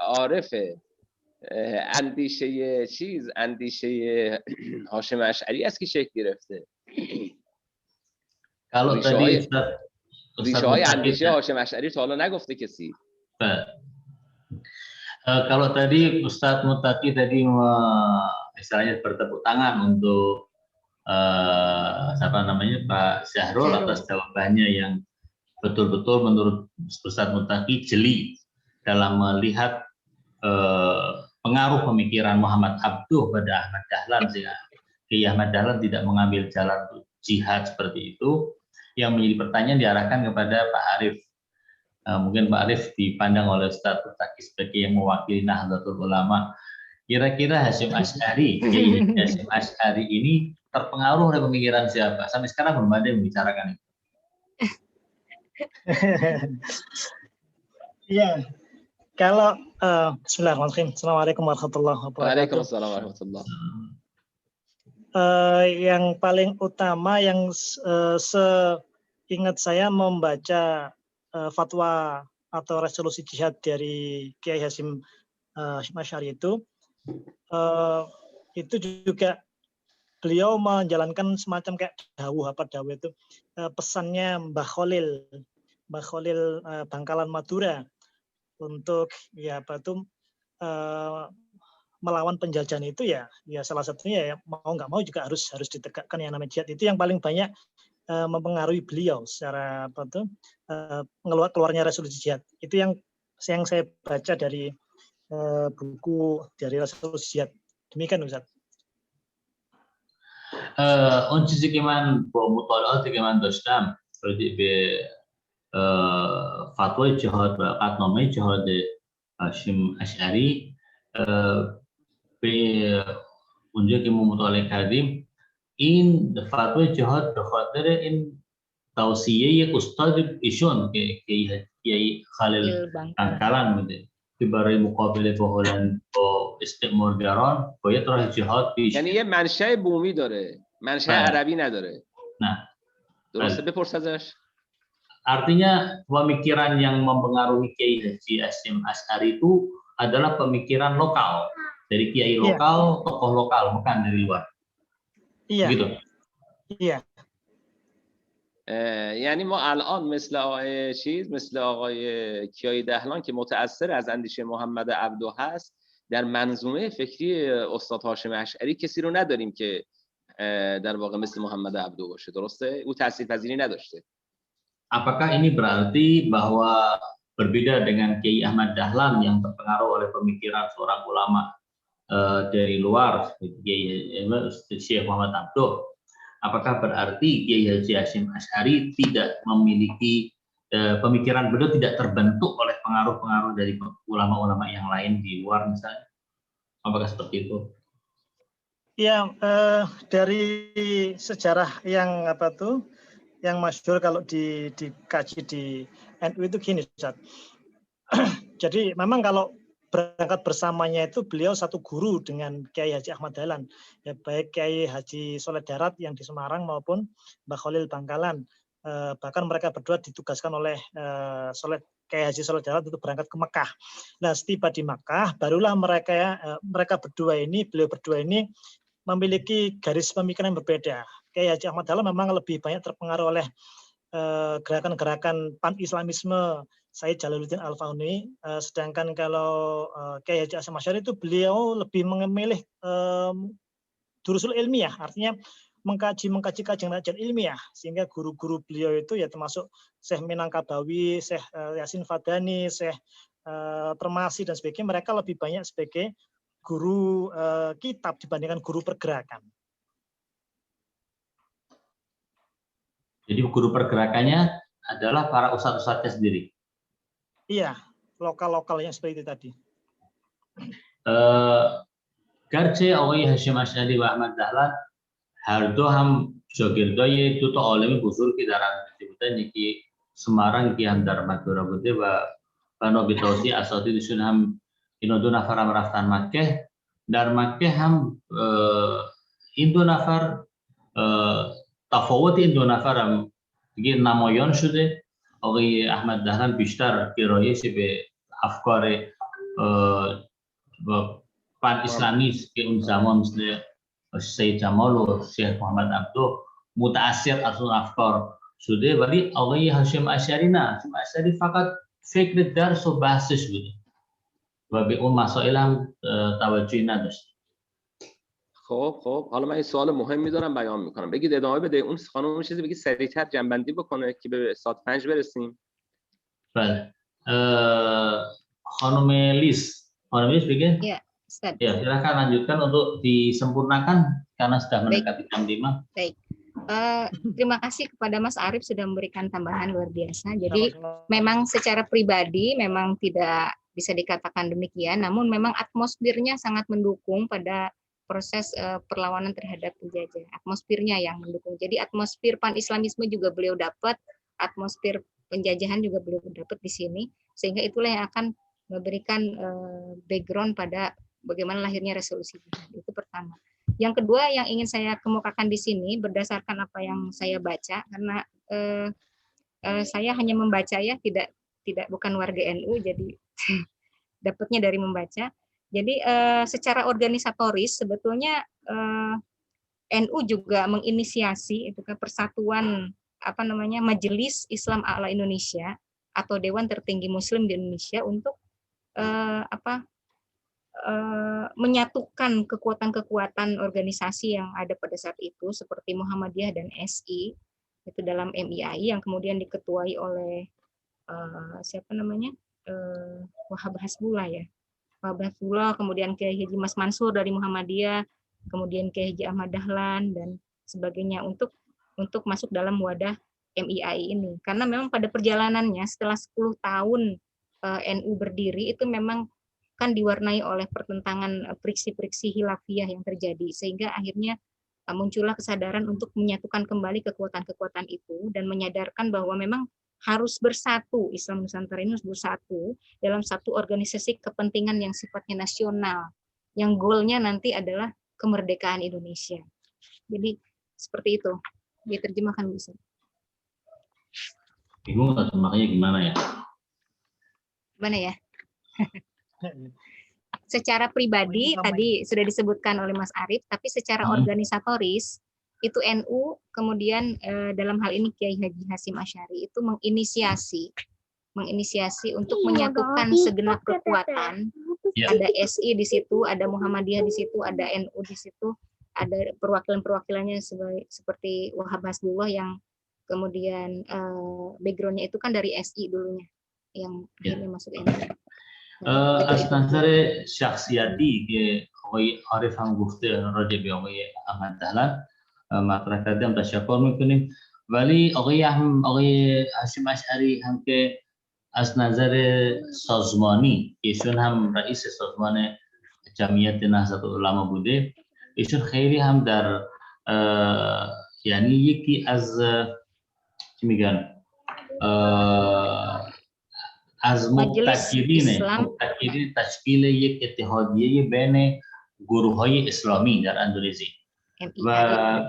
عارفه. اندیشه هاشم اشعری است که شکل گرفته. Kalau tadi ریشه های اندیشه هاشم اشعری تا حالا نگفته کسی. Kalau tadi Ustadz Mutaki tadi misalnya bertepuk tangan untuk siapa namanya Pak Syahrul atas jawabannya yang betul-betul menurut Ustadz Mutaki jeli dalam melihat pengaruh pemikiran Muhammad Abduh pada Ahmad Dahlan sehingga Kiai Ahmad Dahlan tidak mengambil jalan jihad seperti itu. Yang menjadi pertanyaan diarahkan kepada Pak Arif. Mungkin Pak Arif dipandang oleh Ustadz Mutaki sebagai yang mewakili Nahdlatul Ulama. Kira-kira Hashim Ash'ari, Kiai Hashim Ash'ari ini terpengaruh oleh pemikiran siapa? Sampai sekarang belum ada yang membicarakan itu. Iya. Kalau Bismillahirrahmanirrahim. Assalamualaikum warahmatullahi wabarakatuh. Waalaikumsalam warahmatullahi. Yang paling utama yang seingat saya membaca fatwa atau resolusi jihad dari Kiai Hashim Ash'ari itu juga beliau menjalankan semacam kayak dawuh itu pesannya Mbah Khalil Bangkalan Madura untuk melawan penjajahan itu ya salah satunya ya mau nggak mau juga harus ditegakkan yang namanya jihad. Itu yang paling banyak mempengaruhi beliau secara keluarnya resolusi jihad. Itu yang saya baca dari buku dari resolusi jihad. Demikian Ustaz. اون چیزی که من با مطالعاتی که من داشتم راجع به فتوای جهاد و قطعنامه جهاد هاشم اشعری به اونجا که ما مطالعه کردیم این فتوای جهاد به خاطر این توصیه استاد ایشون که Kiai Khalil Bangkalan بوده که برای مقابله با استعمارگران باید راه جهاد پیش. یعنی یه منشأ بومی داره، منشأ عربی نداره. Nah, درسته بپرس ازش. Artinya pemikiran yang mempengaruhi Kiai Haji Hashim Ash'ari itu adalah pemikiran lokal dari kiai lokal, tokoh lokal, bukan dari luar. Iya. Gitu. Iya. یعنی ما الان مثل آقای کیای دهلان که متأثر از اندیشه محمد عبده هست در منظومه فکری استاد هاشم اشعری کسی رو نداریم که در واقع مثل محمد عبده باشه. درسته؟ او تاثیرپذیری نداشته. Apakah ini berarti bahwa berbeda dengan Kiai Ahmad Dahlan yang terpengaruh oleh pemikiran seorang ulama dari luar seperti Syekh Muhammad Abduh, apakah berarti Kiai Haji Hasyim Asy'ari tidak memiliki pemikiran beliau tidak terbentuk oleh pengaruh-pengaruh dari ulama-ulama yang lain di luar misalnya? Apakah seperti itu? Ya, dari sejarah yang yang masyhur kalau dikaji di NU itu gini, Ustaz. Jadi memang kalau berangkat bersamanya itu beliau satu guru dengan Kiai Haji Ahmad Dahlan, ya, baik Kiai Haji Soleh Darat yang di Semarang maupun Mbah Khalil Bangkalan. Bahkan mereka berdua ditugaskan oleh Kiai Haji Soleh Darat untuk berangkat ke Mekah. Nah, setiba di Mekah, barulah mereka berdua ini, beliau berdua ini memiliki garis pemikiran yang berbeda. Kiai Haji Ahmad Dahlan memang lebih banyak terpengaruh oleh gerakan-gerakan pan-Islamisme Said Jalaluddin Al-Fauni, sedangkan kalau Kiai Haji Hasyim Asy'ari itu beliau lebih memilih durusul ilmiah, artinya mengkaji kajian ilmiah, sehingga guru-guru beliau itu ya termasuk Syekh Minangkabawi, Syekh Yasin Fadani, Syekh Termasi dan sebagainya, mereka lebih banyak sebagai guru kitab dibandingkan guru pergerakan. Jadi guru pergerakannya adalah para ustadz-ustadznya sendiri. Iya, lokal-lokalnya seperti itu tadi. Garche Kiai Hasyim Asy'ari و احمد دهلان هر دو هم شاگردای دو تا عالم بزرگی در اندیشه بودن، یکی سماران یکی هم در مدورا بوده و بنا به توصیه اساتیدشون هم اینا دو نفر هم رفتن مکه. در مکه هم این دو نفر تفاوت این دو نفر هم دیگه نمایان شده. آقای احمد دهلان بیشتر گرایش به افکار پن اسلامی که اون زمان مثل سید جمال و شیخ محمد عبدو متأثر از اون افکار شده، ولی آقای هاشم اشعری نه، هاشم اشعری فقط فکر درس و بحثش بوده و به اون مسائل هم توجهی نداشت. خب حالا من این سوال مهمی دارم بیان میکنم. بگید ادامه بده. اون خانم چیزی بگید سریعتر جنبندی بکنه که به ساعت 5 برسیم. بله. خانم لیس begin. Ya, Ustaz. Ya, silakan lanjutkan untuk disempurnakan karena sudah mendekati jam 5. Baik. Terima kasih kepada Mas Arief sudah memberikan tambahan luar biasa. Jadi memang secara pribadi memang tidak bisa dikatakan demikian, namun memang atmosfernya sangat mendukung pada proses perlawanan terhadap penjajah. Atmosfernya yang mendukung. Jadi atmosfer pan-islamisme juga beliau dapat, atmosfer penjajahan juga beliau dapat di sini, sehingga itulah yang akan memberikan background pada bagaimana lahirnya resolusi jihad. Itu pertama. Yang kedua yang ingin saya kemukakan di sini berdasarkan apa yang saya baca, karena saya hanya membaca ya, bukan warga NU, jadi dapatnya dari membaca. Jadi secara organisatoris sebetulnya NU juga menginisiasi itu kan persatuan Majelis Islam A'la Indonesia atau Dewan Tertinggi Muslim di Indonesia untuk menyatukan kekuatan-kekuatan organisasi yang ada pada saat itu seperti Muhammadiyah dan SI itu dalam MIAI yang kemudian diketuai oleh Wahab Hasbullah ya. Wahab Hasbullah, kemudian Kiai Haji Mas Mansur dari Muhammadiyah, kemudian Kiai Haji Ahmad Dahlan dan sebagainya untuk masuk dalam wadah MIAI ini. Karena memang pada perjalanannya setelah 10 tahun NU berdiri itu memang kan diwarnai oleh pertentangan friksi-friksi khilafiyah yang terjadi, sehingga akhirnya muncullah kesadaran untuk menyatukan kembali kekuatan-kekuatan itu dan menyadarkan bahwa memang harus bersatu, Islam Nusantara ini harus bersatu dalam satu organisasi kepentingan yang sifatnya nasional, yang goalnya nanti adalah kemerdekaan Indonesia. Jadi seperti itu diterjemahkan bisa. Bingung terjemahnya gimana ya? Gimana ya? Secara pribadi tadi sudah disebutkan oleh Mas Arief, tapi secara organisatoris itu NU kemudian dalam hal ini Kiai Haji Hasyim Asy'ari itu menginisiasi untuk menyatukan segenap kekuatan. Ada SI di situ, ada Muhammadiyah di situ, ada NU di situ, ada perwakilan-perwakilannya seperti Wahab Hasbullah yang kemudian background-nya itu kan dari SI dulunya yang akhirnya masuk NU. از نظر شخصیتی که آقای عارف هم گفته راجع به آقای احمد دهلان مطرح کردم، تشکر میکنیم. ولی آقای هاشم اشعری هم که از نظر سازمانی، ایشون هم رئیس سازمان جمعیت نهضت العلما بوده، ایشون خیلی هم در یعنی یکی از چی میگن از مبتکرین تشکیل یک اتحادیه بین گروه‌های اسلامی در اندونزی و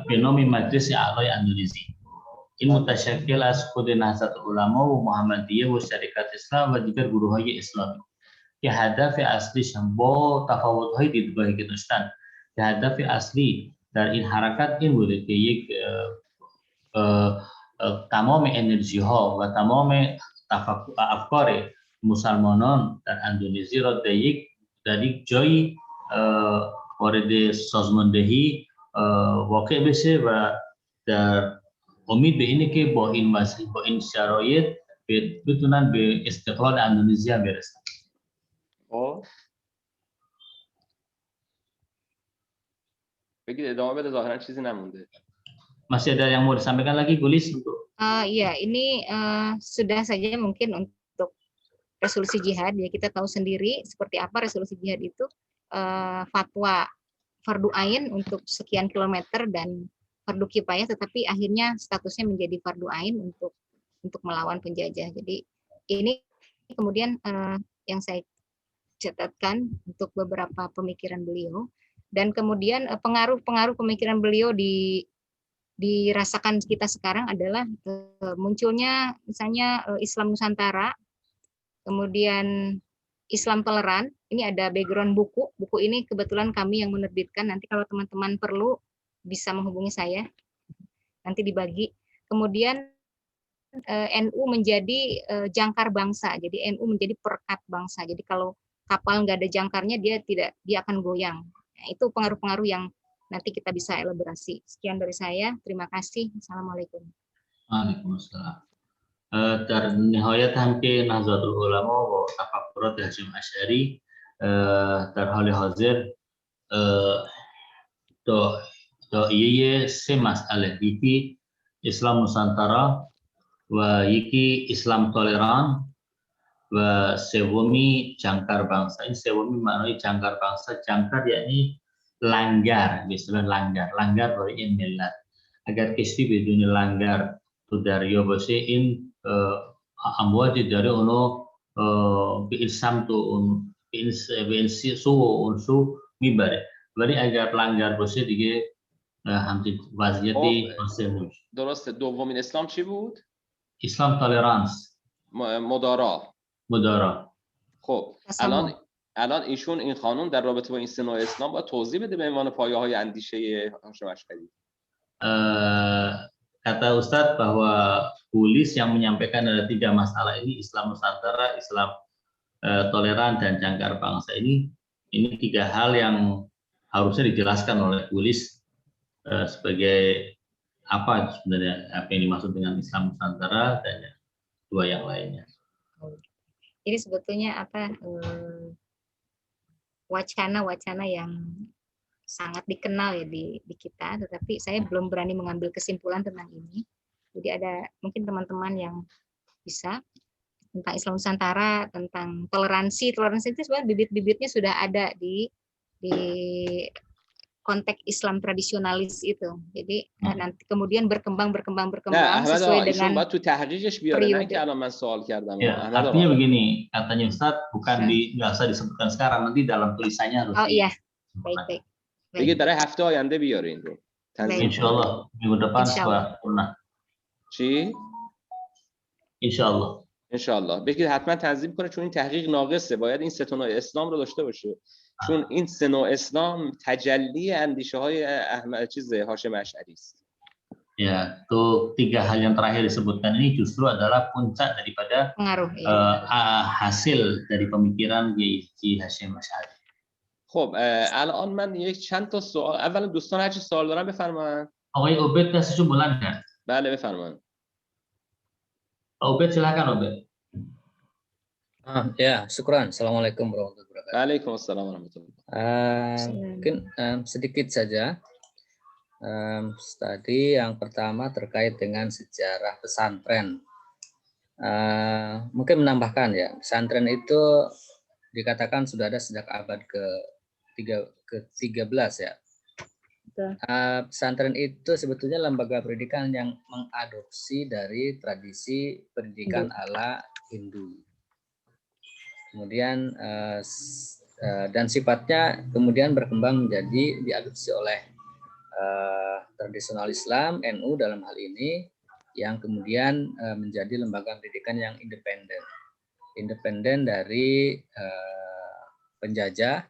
به نام مجلس اعلای اندونزی. این متشکل از خود نهضت علما و محمدیه و شریکت اسلام و دیگر گروه‌های اسلامی که هدف اصلیش هم با تفاوت‌های دیدگاهی که داشتن، که هدف اصلی در این حرکت این بوده که یک تمام انرژی ها و تمام افکار مسلمانان در اندونزی را در یک جایی وارد سازماندهی واقع بشه و در امید به اینه که با این شرایط بتونن به استقلال اندونزی هم برسن. بگید ادامه بده، ظاهرا چیزی نمونده. Masih ada yang mau disampaikan lagi, Gulis? Ya, ini sudah saja mungkin untuk resolusi jihad. Ya, kita tahu sendiri seperti apa resolusi jihad itu, fatwa fardu ain untuk sekian kilometer dan fardu kifayah, tetapi akhirnya statusnya menjadi fardu ain untuk melawan penjajah. Jadi ini kemudian yang saya catatkan untuk beberapa pemikiran beliau, dan kemudian pengaruh pemikiran beliau dirasakan kita sekarang adalah munculnya misalnya Islam Nusantara, kemudian Islam toleran. Ini ada background buku ini kebetulan kami yang menerbitkan, nanti kalau teman-teman perlu bisa menghubungi saya, nanti dibagi. Kemudian NU menjadi jangkar bangsa, jadi NU menjadi perekat bangsa, jadi kalau kapal nggak ada jangkarnya dia akan goyang. Nah, itu pengaruh-pengaruh yang nanti kita bisa elaborasi. Sekian dari saya. Terima kasih. Assalamualaikum. Waalaikumsalam. در نهایت هم که نهضت العلما و تفکرات هاشم اشعری در حال حاضر داعیه سه مسئله، یکی اسلام نوسانتارا و یکی اسلام تولران و سومی جangkar bangsa. Ini sewumi maknanya jangkar bangsa. Jangkar yakni langgar, istilah langgar dari این ملت. اگر کشتی بدون لنگر تو دریا باشه این امواج داره اونو به این سمت و اون به این سو و اون سو میبره، ولی اگر لنگر باشه دیگه همچین وضعیتی حاصل نمیشه. درسته. دومین اسلام چی بود؟ اسلام تالرانس، مدارا. خب الان ایشون این خانم در رابطه با این سه نوع اسلام باید توضیح بده به عنوان پایه‌های اندیشه هاشم اشعری. Kata Ustadz bahwa Gulis yang menyampaikan ada 3 masalah ini, Islam Nusantara, Islam toleran, dan jangkar bangsa ini 3 hal yang harusnya dijelaskan oleh Gulis sebagai apa sebenarnya, apa yang dimaksud dengan Islam Nusantara dan 2 yang lainnya. Ini sebetulnya wacana-wacana yang sangat dikenal ya di kita, tetapi saya belum berani mengambil kesimpulan tentang ini. Jadi ada mungkin teman-teman yang bisa tentang Islam Nusantara, tentang toleransi itu sebenarnya bibit-bibitnya sudah ada di konteks Islam tradisionalis itu. Jadi nanti kemudian berkembang sesuai dengan periode. Artinya begini, katanya Ustadz, bukan nggak usah disebutkan sekarang, nanti dalam tulisannya harus. Oh iya, baik. دیگه در هفته آینده بیارین رو. انشالله minggu depan sempurna. چی؟ انشالله. بگید حتما تنظیم کنه، چون این تحقیق ناقصه. باید این 3 تا نوع اسلام رو داشته باشه. چون این 3 نوع اسلام تجلی اندیشه های هاشم اشعری است. Ya, itu 3 hal yang terakhir disebutkan ini justru adalah puncak daripada hasil dari pemikiran Kiai Hashim Asy'ari. خب الان من چند تا سوال، اولا دوستان هر چی سوال دارن بفرمایید. آقای عبید دستشون بلند کرد. بله بفرمایید. عبید silakan عبید. Ya, syukran. Assalamualaikum warahmatullahi wabarakatuh. Waalaikumsalam warahmatullahi wabarakatuh. Mungkin sedikit saja. Tadi yang pertama terkait dengan sejarah pesantren. Mungkin menambahkan ya, pesantren itu dikatakan sudah ada sejak abad ke-13 ya. Pesantren itu sebetulnya lembaga pendidikan yang mengadopsi dari tradisi pendidikan ala Hindu. Kemudian dan sifatnya kemudian berkembang menjadi diadopsi oleh tradisional Islam, NU dalam hal ini, yang kemudian menjadi lembaga pendidikan yang independen dari penjajah,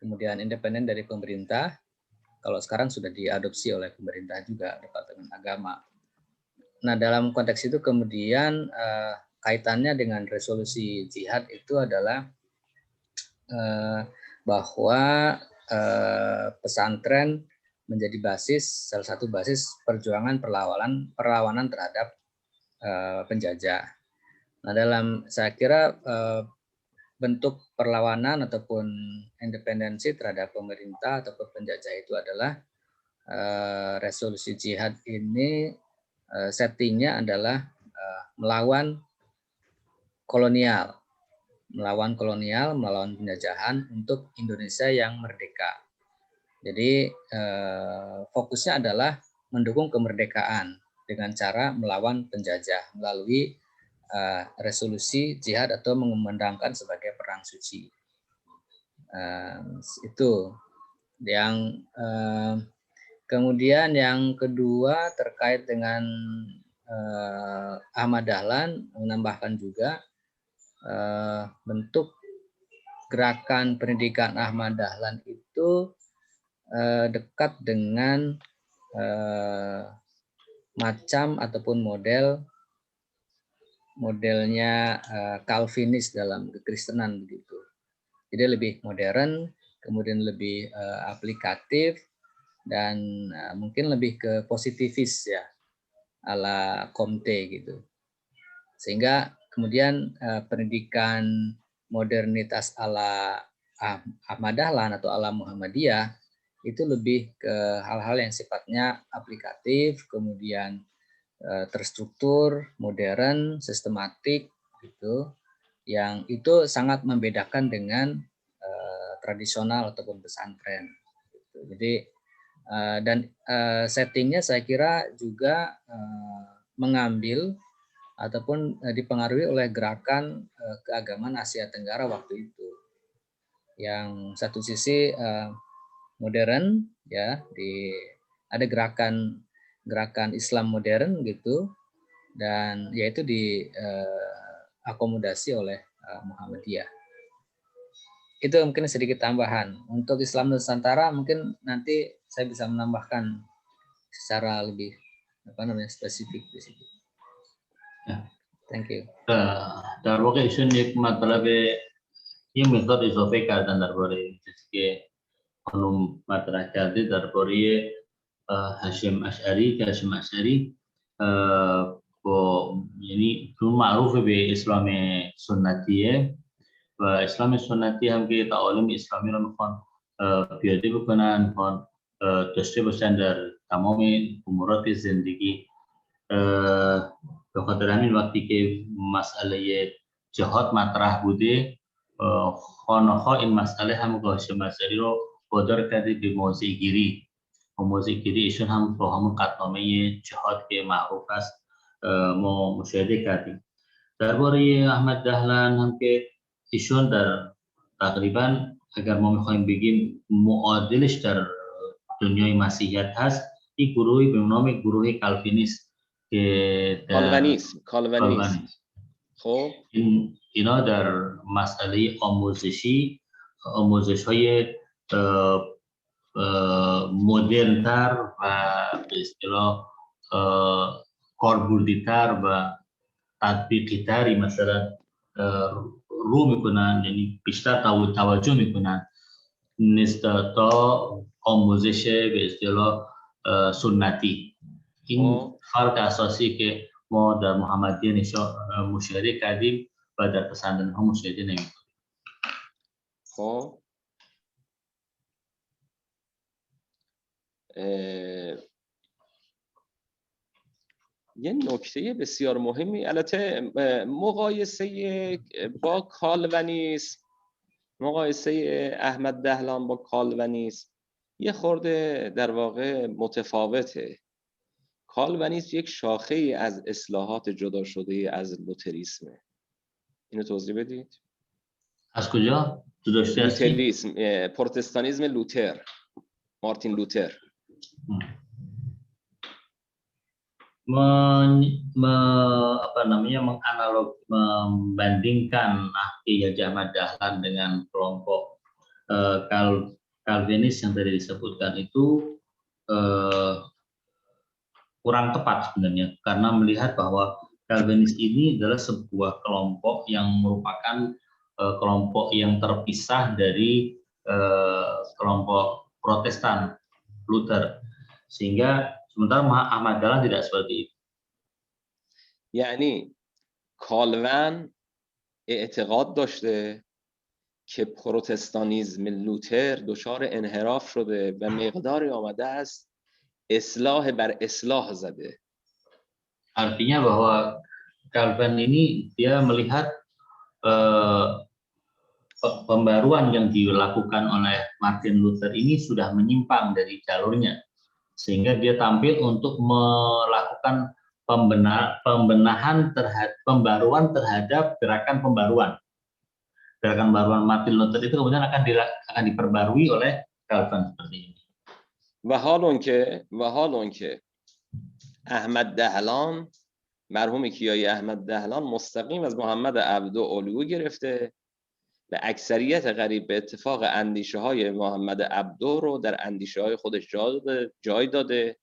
kemudian independen dari pemerintah. Kalau sekarang sudah diadopsi oleh pemerintah juga, Departemen Agama. Nah, dalam konteks itu kemudian kaitannya dengan resolusi jihad itu adalah bahwa pesantren menjadi salah satu basis perjuangan perlawanan terhadap penjajah. Nah, saya kira bentuk perlawanan ataupun independensi terhadap pemerintah ataupun penjajah itu adalah resolusi jihad ini settingnya adalah melawan kolonial, melawan penjajahan untuk Indonesia yang merdeka. Jadi fokusnya adalah mendukung kemerdekaan dengan cara melawan penjajah melalui resolusi jihad atau mengumandangkan sebagai perang suci. Itu yang kemudian yang kedua terkait dengan Ahmad Dahlan, menambahkan juga bentuk gerakan pendidikan Ahmad Dahlan itu dekat dengan macam ataupun modelnya Calvinis dalam kekristenan begitu. Jadi lebih modern, kemudian lebih aplikatif, dan mungkin lebih ke positivis ya, ala Comte gitu. Sehingga kemudian pendidikan modernitas ala Ahmad Dahlan atau ala Muhammadiyah itu lebih ke hal-hal yang sifatnya aplikatif, kemudian terstruktur, modern, sistematik gitu, yang itu sangat membedakan dengan tradisional ataupun pesantren. Gitu. Jadi dan settingnya saya kira juga mengambil ataupun dipengaruhi oleh gerakan keagamaan Asia Tenggara waktu itu, yang satu sisi modern ya, ada gerakan Islam modern gitu, dan yaitu diakomodasi oleh Muhammadiyah. Itu mungkin sedikit tambahan. Untuk Islam Nusantara mungkin nanti saya bisa menambahkan secara lebih spesifik di situ. Thank you. در واقع ایشون یک مطلب یه مقدار اضافه کردن درباره چیزی که خانم مطرح کرده درباره هاشم اشعری که هاشم اشعری با یعنی چون معروف به اسلام سنتیه و اسلام سنتی هم که تعالیم اسلامی رو میخوان پیاده بکنن، میخوان داشته باشن در تمام امورات زندگی. به خاطر همین وقتی که مسئله جهاد مطرح بوده، خانه‌ها این مسئله هم هاشم اشعری رو وادار کرده به موضع گیری و موضع گیری ایشون هم با همون قطعنامه جهاد که معروف است ما مشاهده کردیم. درباره احمد دهلان هم که ایشون در تقریبا اگر ما میخوایم بگیم معادلش در دنیای مسیحیت هست، این گروهی به نام گروه کالوینیست که کالوینیسم خب اینا در مسئله آموزش‌های مدرن‌تر و به اصطلاح کاربردی‌تر و تطبیقی‌تری مثلا رو میکنن، یعنی بیشتر توجه میکنن نسبت تا آموزش به اصطلاح سنتی. این فرق اساسی که ما در محمدیه مشاهده کردیم و در پسندانه ها مشاهده نمی‌کنیم. خب یه نکته بسیار مهمی، البته مقایسه با کالونیسم، مقایسه احمد دهلان با کالونیسم یه خورده در واقع متفاوته. کالونیسم یک شاخه ای از اصلاحات جدا شده از لوتریسمه. اینو توضیح بدید. از کجا؟ جدا شده از لوتریسم، پروتستانیسم لوتر، مارتین لوتر. Membandingkan Ki Haji Ahmad Dahlan dengan kelompok Calvinis yang tadi disebutkan itu kurang tepat sebenarnya, karena melihat bahwa Calvinis ini adalah sebuah kelompok yang merupakan kelompok yang terpisah dari kelompok Protestan Luther, sehingga sementara Ahmad Dahlan tidak seperti itu. یعنی کالون اعتقاد داشته که پروتستانیزم لوتر دچار انحراف شده و مقداری آمده است اصلاح بر اصلاح زده. Artinya bahwa Calvin ini dia melihat pembaruan yang dilakukan oleh Martin Luther ini sudah menyimpang dari jalurnya, sehingga dia tampil untuk melakukan pembenahan terhadap pembaruan terhadap gerakan pembaruan. Gerakan pembaruan Martin Luther itu kemudian akan diperbarui oleh Calvin seperti ini. و حال اونکه احمد دهلان، مرحوم کیایی احمد دهلان مستقیم از محمد عبدو الگو گرفته و اکثریت قریب به اتفاق اندیشه های محمد عبدو رو در اندیشه های خودش جای داده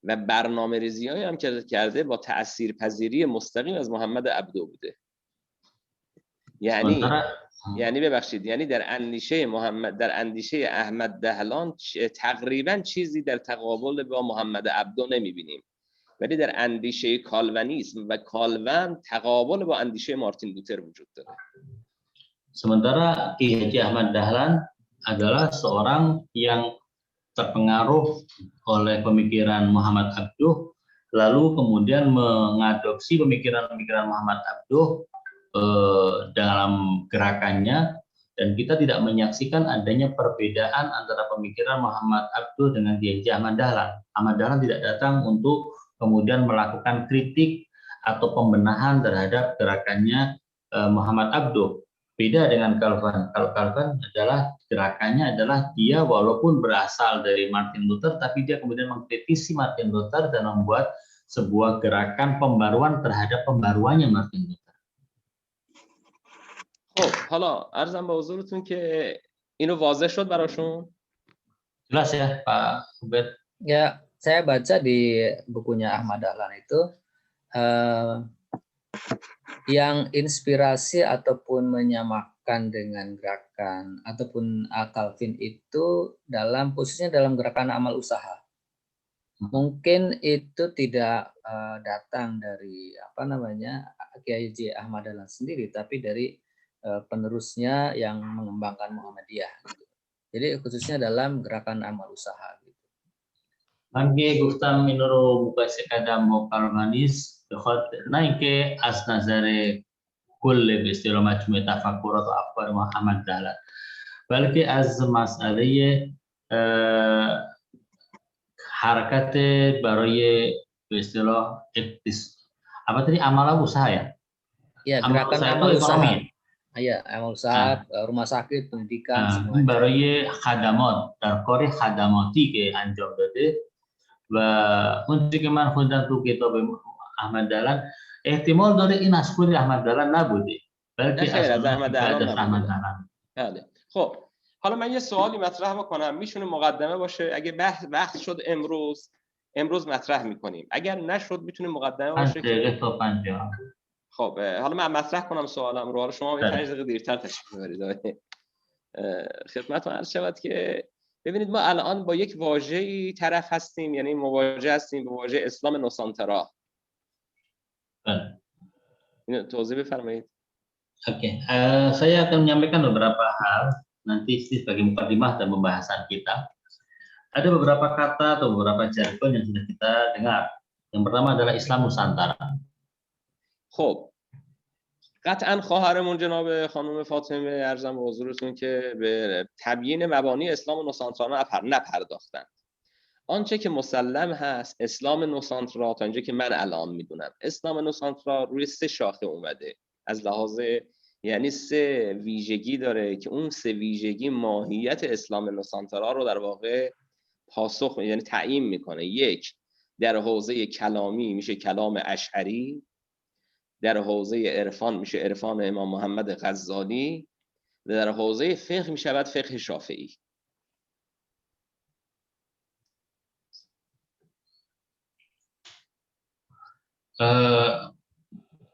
و برنامه ریزی های هم که کرده با تأثیر پذیری مستقیم از محمد عبدو بوده. یعنی ببخشید، یعنی در اندیشه احمد دهلان تقریبا چیزی در تقابل با محمد عبدو نمیبینیم، ولی در اندیشه کالونیسم و کالون تقابل با اندیشه مارتین لوتر وجود داره. Sementara Ki Haji Ahmad Dahlan adalah seorang yang terpengaruh oleh pemikiran Muhammad Abduh, lalu kemudian mengadopsi pemikiran-pemikiran Muhammad Abduh dalam gerakannya, dan kita tidak menyaksikan adanya perbedaan antara pemikiran Muhammad Abduh dengan Ki Haji Ahmad Dahlan. Ahmad Dahlan tidak datang untuk kemudian melakukan kritik atau pembenahan terhadap gerakannya Muhammad Abduh. Beda dengan Calvin. Kalau Calvin adalah gerakannya adalah dia walaupun berasal dari Martin Luther, tapi dia kemudian mengkritisi Martin Luther dan membuat sebuah gerakan pembaruan terhadap pembaruannya Martin Luther. خب حالا عرضم به حضورتون که اینو واضح شد براشون؟ Jelas ya Pak Ubed? Ya, saya baca di bukunya Ahmad Dahlan itu yang inspirasi ataupun menyamakan dengan gerakan ataupun Calvin itu posisinya dalam gerakan amal usaha. Mungkin itu tidak datang dari Kiai Haji Ahmad Dahlan sendiri, tapi dari penerusnya yang mengembangkan Muhammadiyah. Jadi khususnya dalam gerakan amal usaha. Anche گفتم این رو مقایسه کردم با کالوینیسم، نه اینکه از نظر کل به اصطلاح مجموعه تفکرات و افکار محمد دهلان، بلکه از مسئله حرکت برای به اصطلاح apa tadi amal usaha ya? Ya, gerakan amal usaha. Ya, amal usaha, rumah sakit, pendidikan, semuanya. برای خدمات در کار خدماتی که انجام داده و اونچه که من خوندم تو کتاب احمد دهلان احتمال داره این از خود احمد دهلان نبوده، بلکه از احمد دهلان. بله. خب حالا من یه سوالی مطرح بکنم، میشونه مقدمه باشه، اگه بحث شد امروز مطرح میکنیم، اگر نشد میتونه مقدمه باشه که خب حالا من مطرح کنم سوالم رو، حالا شما 5 دقیقه دیرتر تشریف ببرید. خدمتتون عرض شود که ببینید ما الان با یک واژه‌ای طرف هستیم، یعنی مواجه هستیم با واژه اسلام نوسانترا. Ini توضیح بفرمایید. Oke, saya akan menyampaikan beberapa hal nanti sebagai mukadimah dan pembahasan kita. Ada beberapa kata atau beberapa jargon yang sudah kita dengar. Yang pertama adalah Islam Nusantara. خب قطعا خواهرمون جناب خانم فاطمه ارزم به حضورتون که به تبیین مبانی اسلام نوسانترا نپرداختن. آنچه که مسلم هست اسلام نوسانترا تا اینجا که من الان میدونم اسلام نوسانترا روی 3 شاخه اومده، از لحاظ یعنی 3 ویژگی داره که اون 3 ویژگی ماهیت اسلام نوسانترا رو در واقع پاسخ یعنی تعیین میکنه. 1 در حوزه کلامی میشه کلام اشعری، در حوزه عرفان میشه عرفان امام محمد غزالی و در حوزه فقه میشود فقه شافعی.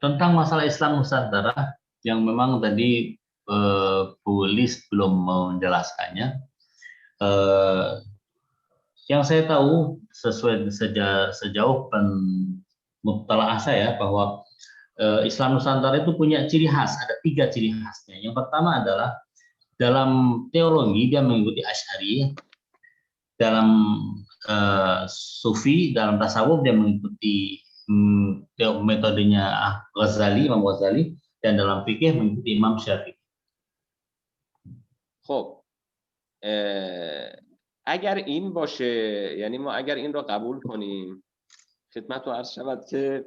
Tentang masalah Islam Nusantara yang memang tadi Bu Lis belum menjelaskannya. Yang saya tahu sejauh mutalaah saya bahwa Islam Nusantara itu punya ciri khas, ada 3 ciri khasnya. Yang pertama adalah dalam teologi dia mengikuti Asy'ari, dalam Sufi, dalam tasawuf dia mengikuti metodenya Imam Ghazali, dan dalam fikih mengikuti Imam Syafi'i. خب اگر این باشه، یعنی ما اگر این را قبول کنیم خدمتتون عرض شود که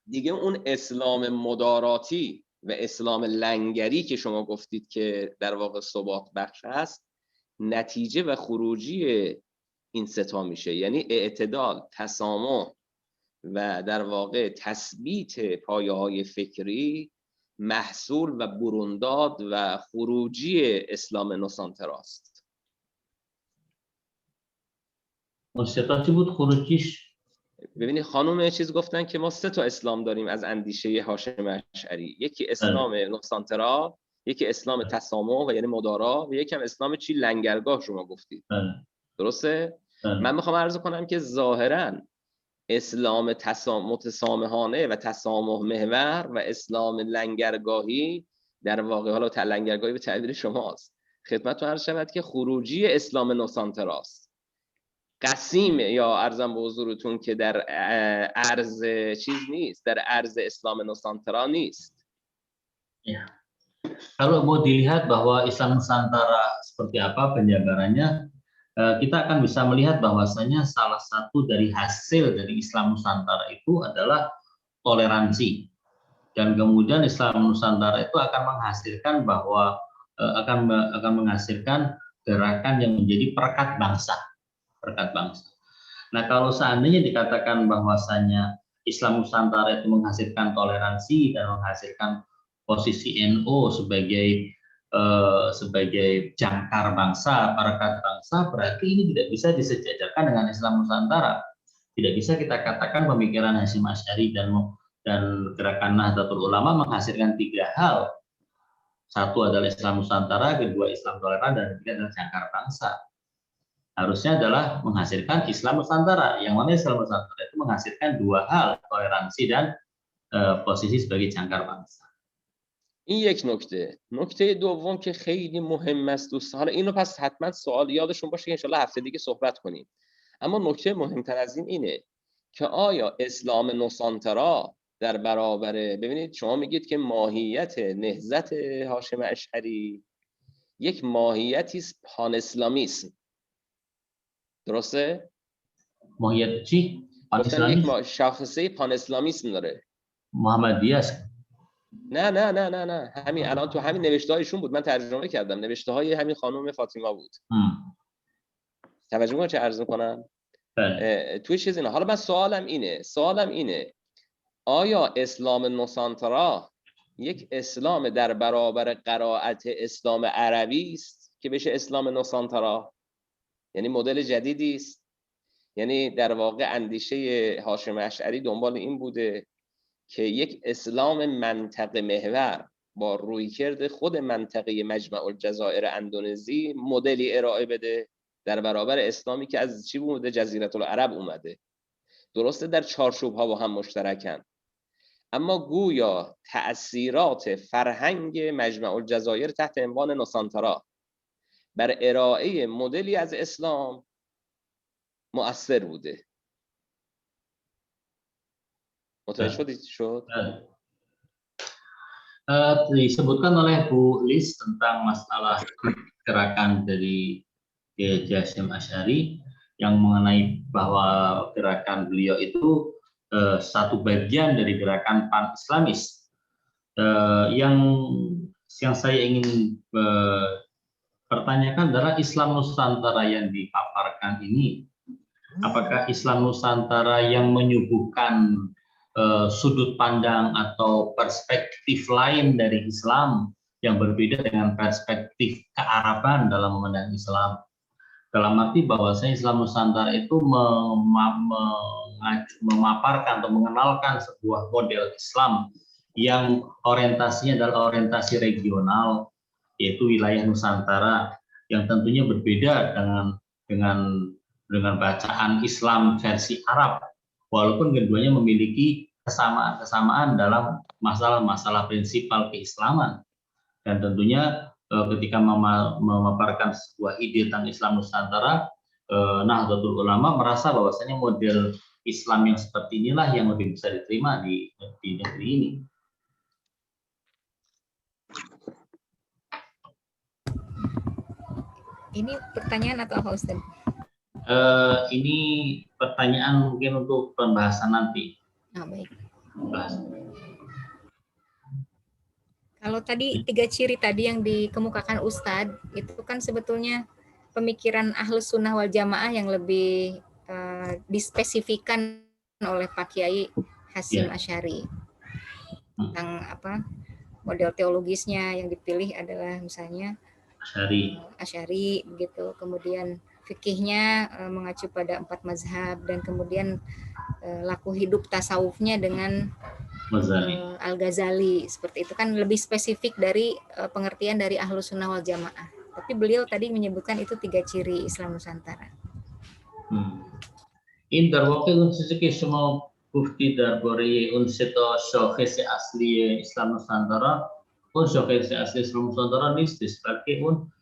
دیگه اون اسلام مداراتی و اسلام لنگری که شما گفتید که در واقع ثبات بخش است، نتیجه و خروجی این 3 تا میشه، یعنی اعتدال، تسامح و در واقع تثبیت پایه‌های فکری محصول و برونداد و خروجی اسلام نوسانتراست. اون 3 تا چی بود خروجیش؟ ببینید خانم چیز گفتن که ما 3 تا اسلام داریم از اندیشه هاشم اشعری. یکی اسلام نوسانترا، یکی اسلام تسامح و یعنی مدارا، و یکی هم اسلام چی لنگرگاه شما گفتید. درسته؟ من میخوام عرض کنم که ظاهراً اسلام متسامحانه و تسامح محور و اسلام لنگرگاهی در واقع، حالا لنگرگاهی به تعبیر شماست، خدمتتون عرض شود که خروجی اسلام نوسانتراست. قسیم یا ارزم به حضورتون که در عرض چیز نیست، در عرض اسلام نوسانترا نیست. Ya. Kalau mau dilihat bahwa Islam Nusantara seperti apa penjabarannya, kita akan bisa melihat bahwasanya salah satu dari hasil dari Islam Nusantara itu adalah toleransi, dan kemudian Islam Nusantara itu akan menghasilkan bahwa akan menghasilkan gerakan yang menjadi perekat bangsa. Nah, kalau seandainya dikatakan bahwasanya Islam Nusantara itu menghasilkan toleransi dan menghasilkan posisi NU sebagai jangkar bangsa, perekat bangsa, berarti ini tidak bisa disejajarkan dengan Islam Nusantara. Tidak bisa kita katakan pemikiran Hasyim Asy'ari dan gerakan Nahdlatul Ulama menghasilkan 3 hal. 1 adalah Islam Nusantara, kedua Islam toleran, dan ketiga adalah jangkar bangsa. Harusnya adalah menghasilkan Islam Nusantara, yang mana Islam Nusantara itu menghasilkan 2 hal, toleransi dan posisi sebagai jangkar bangsa. این یک نکته. نکته دوم که خیلی مهم است دوستان، حالا اینو پس حتما سوال یادشون باشه که انشالله هفته دیگه صحبت کنیم، اما نکته مهمتر از این اینه که آیا اسلام نوسانترا در برابر، ببینید شما میگید که ماهیت نهضت هاشم اشعری یک ماهیتی است پان اسلامیسم، درسته؟ ماهیت چی؟ پان اسلامیسم؟ یک شاخصه پان اسلامیسم داره. محمدیه است. نه همین الان تو همین نوشته هایشون بود، من ترجمه کردم، نوشته های همین خانم فاطمه بود. توجه کن چه عرض میکنم. توی چیز اینا. حالا من سوالم اینه آیا اسلام نوسانترا یک اسلام در برابر قرائت اسلام عربی است که بشه اسلام نوسانترا، یعنی مدل جدیدی است؟ یعنی در واقع اندیشه هاشم اشعری دنبال این بوده که یک اسلام منطقه محور با رویکرد خود منطقه مجمع الجزایر اندونزی مدلی ارائه بده در برابر اسلامی که از چی بوده؟ جزیره العرب اومده. درسته در چارچوب ها با هم مشترکن، اما گویا تأثیرات فرهنگ مجمع الجزایر تحت عنوان نوسانترا بر ارائه مدلی از اسلام مؤثر بوده. متوجه شد؟ Disebutkan oleh Bu Lis tentang masalah gerakan dari Kiai Hasyim Asy'ari yang mengenai bahwa gerakan beliau itu satu bagian dari gerakan pan-Islamis. Yang saya ingin pertanyakan adalah Islam Nusantara yang dipaparkan ini, apakah Islam Nusantara yang menyuguhkan sudut pandang atau perspektif lain dari Islam yang berbeda dengan perspektif kearaban dalam memandang Islam? Dalam arti bahwasanya Islam Nusantara itu memaparkan atau mengenalkan sebuah model Islam yang orientasinya adalah orientasi regional, yaitu wilayah Nusantara yang tentunya berbeda dengan bacaan Islam versi Arab, walaupun keduanya memiliki kesamaan dalam masalah-masalah prinsipal keislaman. Dan tentunya ketika memaparkan sebuah ide tentang Islam Nusantara, Nahdlatul Ulama merasa bahwasanya model Islam yang seperti inilah yang lebih bisa diterima di negeri ini. Ini pertanyaan atau apa, Ustaz? Ini pertanyaan mungkin untuk pembahasan nanti. Baik. Kalau tadi 3 ciri tadi yang dikemukakan Ustadz, itu kan sebetulnya pemikiran Ahlus Sunnah wal Jamaah yang lebih dispesifikan oleh Pak Kiai Hasyim Asy'ari. Tentang model teologisnya yang dipilih adalah misalnya Asy'ari begitu. Kemudian fikihnya mengacu pada 4 mazhab, dan kemudian laku hidup tasawufnya dengan Al-Ghazali, seperti itu kan lebih spesifik dari pengertian dari Ahlus Sunnah wal Jamaah. Tapi beliau tadi menyebutkan itu 3 ciri Islam Nusantara. این در واقع اون چیزی که شما گفتی درباره اون سه تا شاخص اصلی اسلام نوسانتارا، اون شاخص اصلی اسلام نوسانتارا نیستش، بلکه اون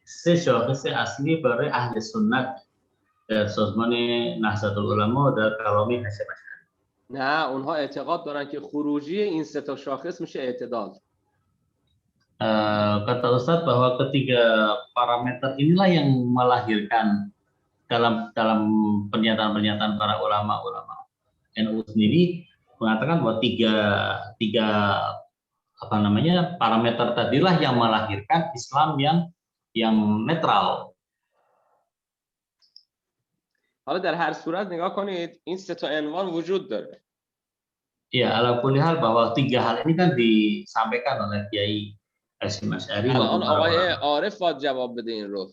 سه شاخص اصلی برای اهل سنت در سازمان نهضت العلما در کلام حسیم اشعری. نه، اونها اعتقاد دارن که خروجی این سه تا شاخص میشه اعتدال. Kata Ustadz bahwa ketiga parameter inilah yang melahirkan dalam pernyataan-pernyataan para ulama-ulama NU sendiri mengatakan bahwa tiga parameter tadilah yang melahirkan Islam yang netral. حالا در هر صورت نگاه کنید این سه تا عنوان وجود داره. Ya, ala kulli hal bahwa 3 hal ini kan disampaikan oleh Kiai Hasyim Asy'ari. الان آقای عارف باید جواب بده این رو.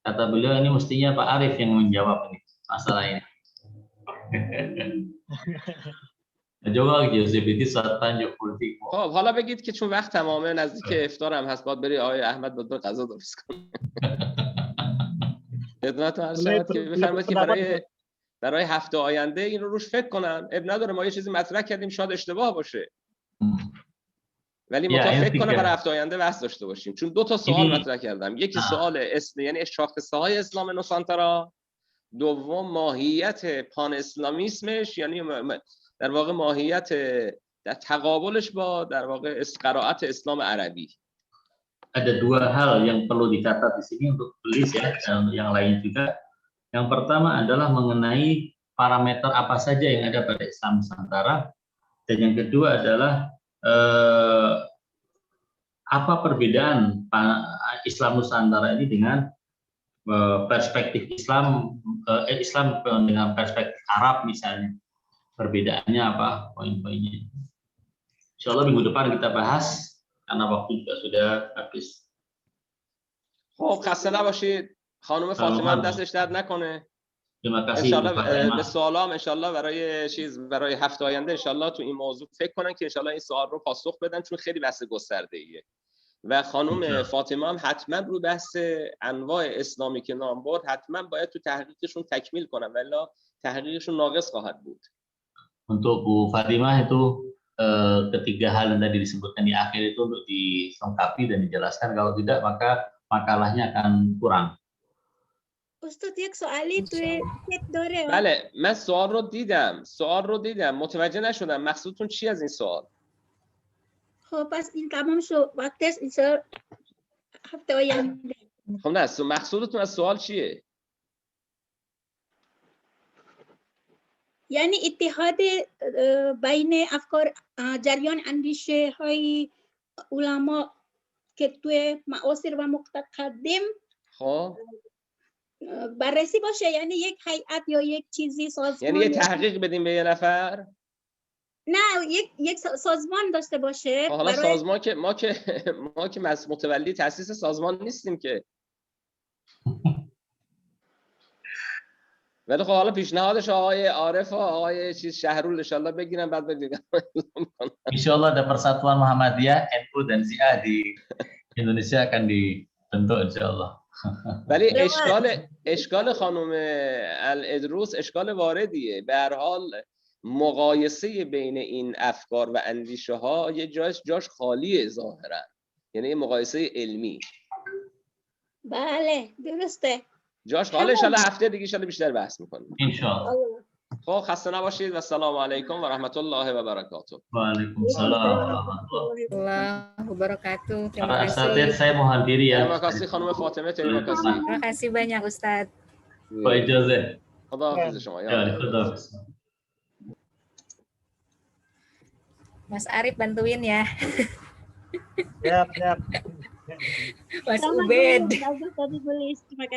Kata beliau ini mestinya Pak Arif yang menjawab ini masalah ini. جواب جوزیفیدی ساعتان جو پولیتیک. خب حالا بگید که چون وقت تمامه نزدیک افطار هم هست باید بری آقای احمد بود غذا درست کنه. خدمتتون عرض شود که بفرمایید که برای هفته آینده این رو روش فکر کنن. اب نداره ما یه چیزی مطرح کردیم شاید اشتباه باشه. ولی ما فکر کنم برای هفته آینده بحث داشته باشیم، چون 2 تا سوال مطرح کردم. یکی سوال یعنی شاخصه‌های اسلام نوسانتارا، دوم ماهیت پان اسلامیسمش، یعنی در واقع ماهیت در تقابلش با در واقع قرائت اسلام عربی. Ada 2 hal yang perlu dicatat di sini untuk tulis ya, dan yang lain juga. Yang pertama adalah mengenai parameter apa saja yang ada pada Islam Nusantara, dan yang kedua adalah apa perbedaan Islam Nusantara ini dengan perspektif Islam dengan perspektif Arab misalnya, perbedaannya apa, poin-poinnya. Insyaallah minggu depan kita bahas karena waktu juga sudah habis. خب خسته نباشید. خانم فاطمه هم دستش درد نکنه. انشالله به سوالام انشالله برای هفته آینده انشالله تو این موضوع فکر کنن که انشالله این سوال رو پاسخ بدن، چون خیلی بحث گسترده ایه. و خانم فاطمه هم حتما رو بحث انواع اسلامی که نام برد حتما باید تو تحقیقشون تکمیل کنن، ولی تحقیقشون ناقص خواهد بود. Untuk Bu Fatimah itu ketiga hal yang tadi disebutkan di akhir itu untuk dilengkapi dan dijelaskan, kalau tidak maka makalahnya akan kurang. استاد یک سوالی توی چت داره. بله من سوال رو دیدم متوجه نشدم مقصودتون چی از این سوال؟ خب پس این تمام شد. وقت است انشاءالله هفته آینده. خب نه مقصودتون از سوال چیه؟ یعنی اتحاد بین افکار جریان اندیشه های علما که توی معاصر و متقدم خب بررسی باشه، یعنی یک هیئت یا یک چیزی سازمان، یعنی یه تحقیق بدیم به یه نفر؟ نه یک سازمان داشته باشه. حالا برای سازمان که ما که متولی تاسیس سازمان نیستیم که. ولی خب حالا پیشنهادش آقای عارف و آقای شهرول ان شاءالله بگیرن بعد بگیرن. Insyaallah ada Persatuan Muhammadiyah, NU dan ZIA di Indonesia akan dibentuk insyaallah. ولی اشکال خانم الادروس اشکال واردیه. به هر حال مقایسه بین این افکار و اندیشه ها یه جاش خالیه ظاهرا، یعنی مقایسه علمی. بله درسته، جاش خالیه. ان شاءالله هفته دیگه ان شاءالله بیشتر بحث میکنیم. Insyaallah. خب خسته نباشید و السلام علیکم و رحمت الله و برکاته. Waalaikumsalam warahmatullahi Allahu wabarakatuh. Terima Pak kasih. Asatidz, saya mohon diri ya. terima kasih خانم فاطمه. terima kasih. Terima kasih banyak Ustadz. Pak ijazah. خدا حافظ شما. Ya, خدا حافظ. Mas Arif bantuin ya. Siap. Mas Selamat Ubed. dulu, bagus tadi tulis. Terima kasih.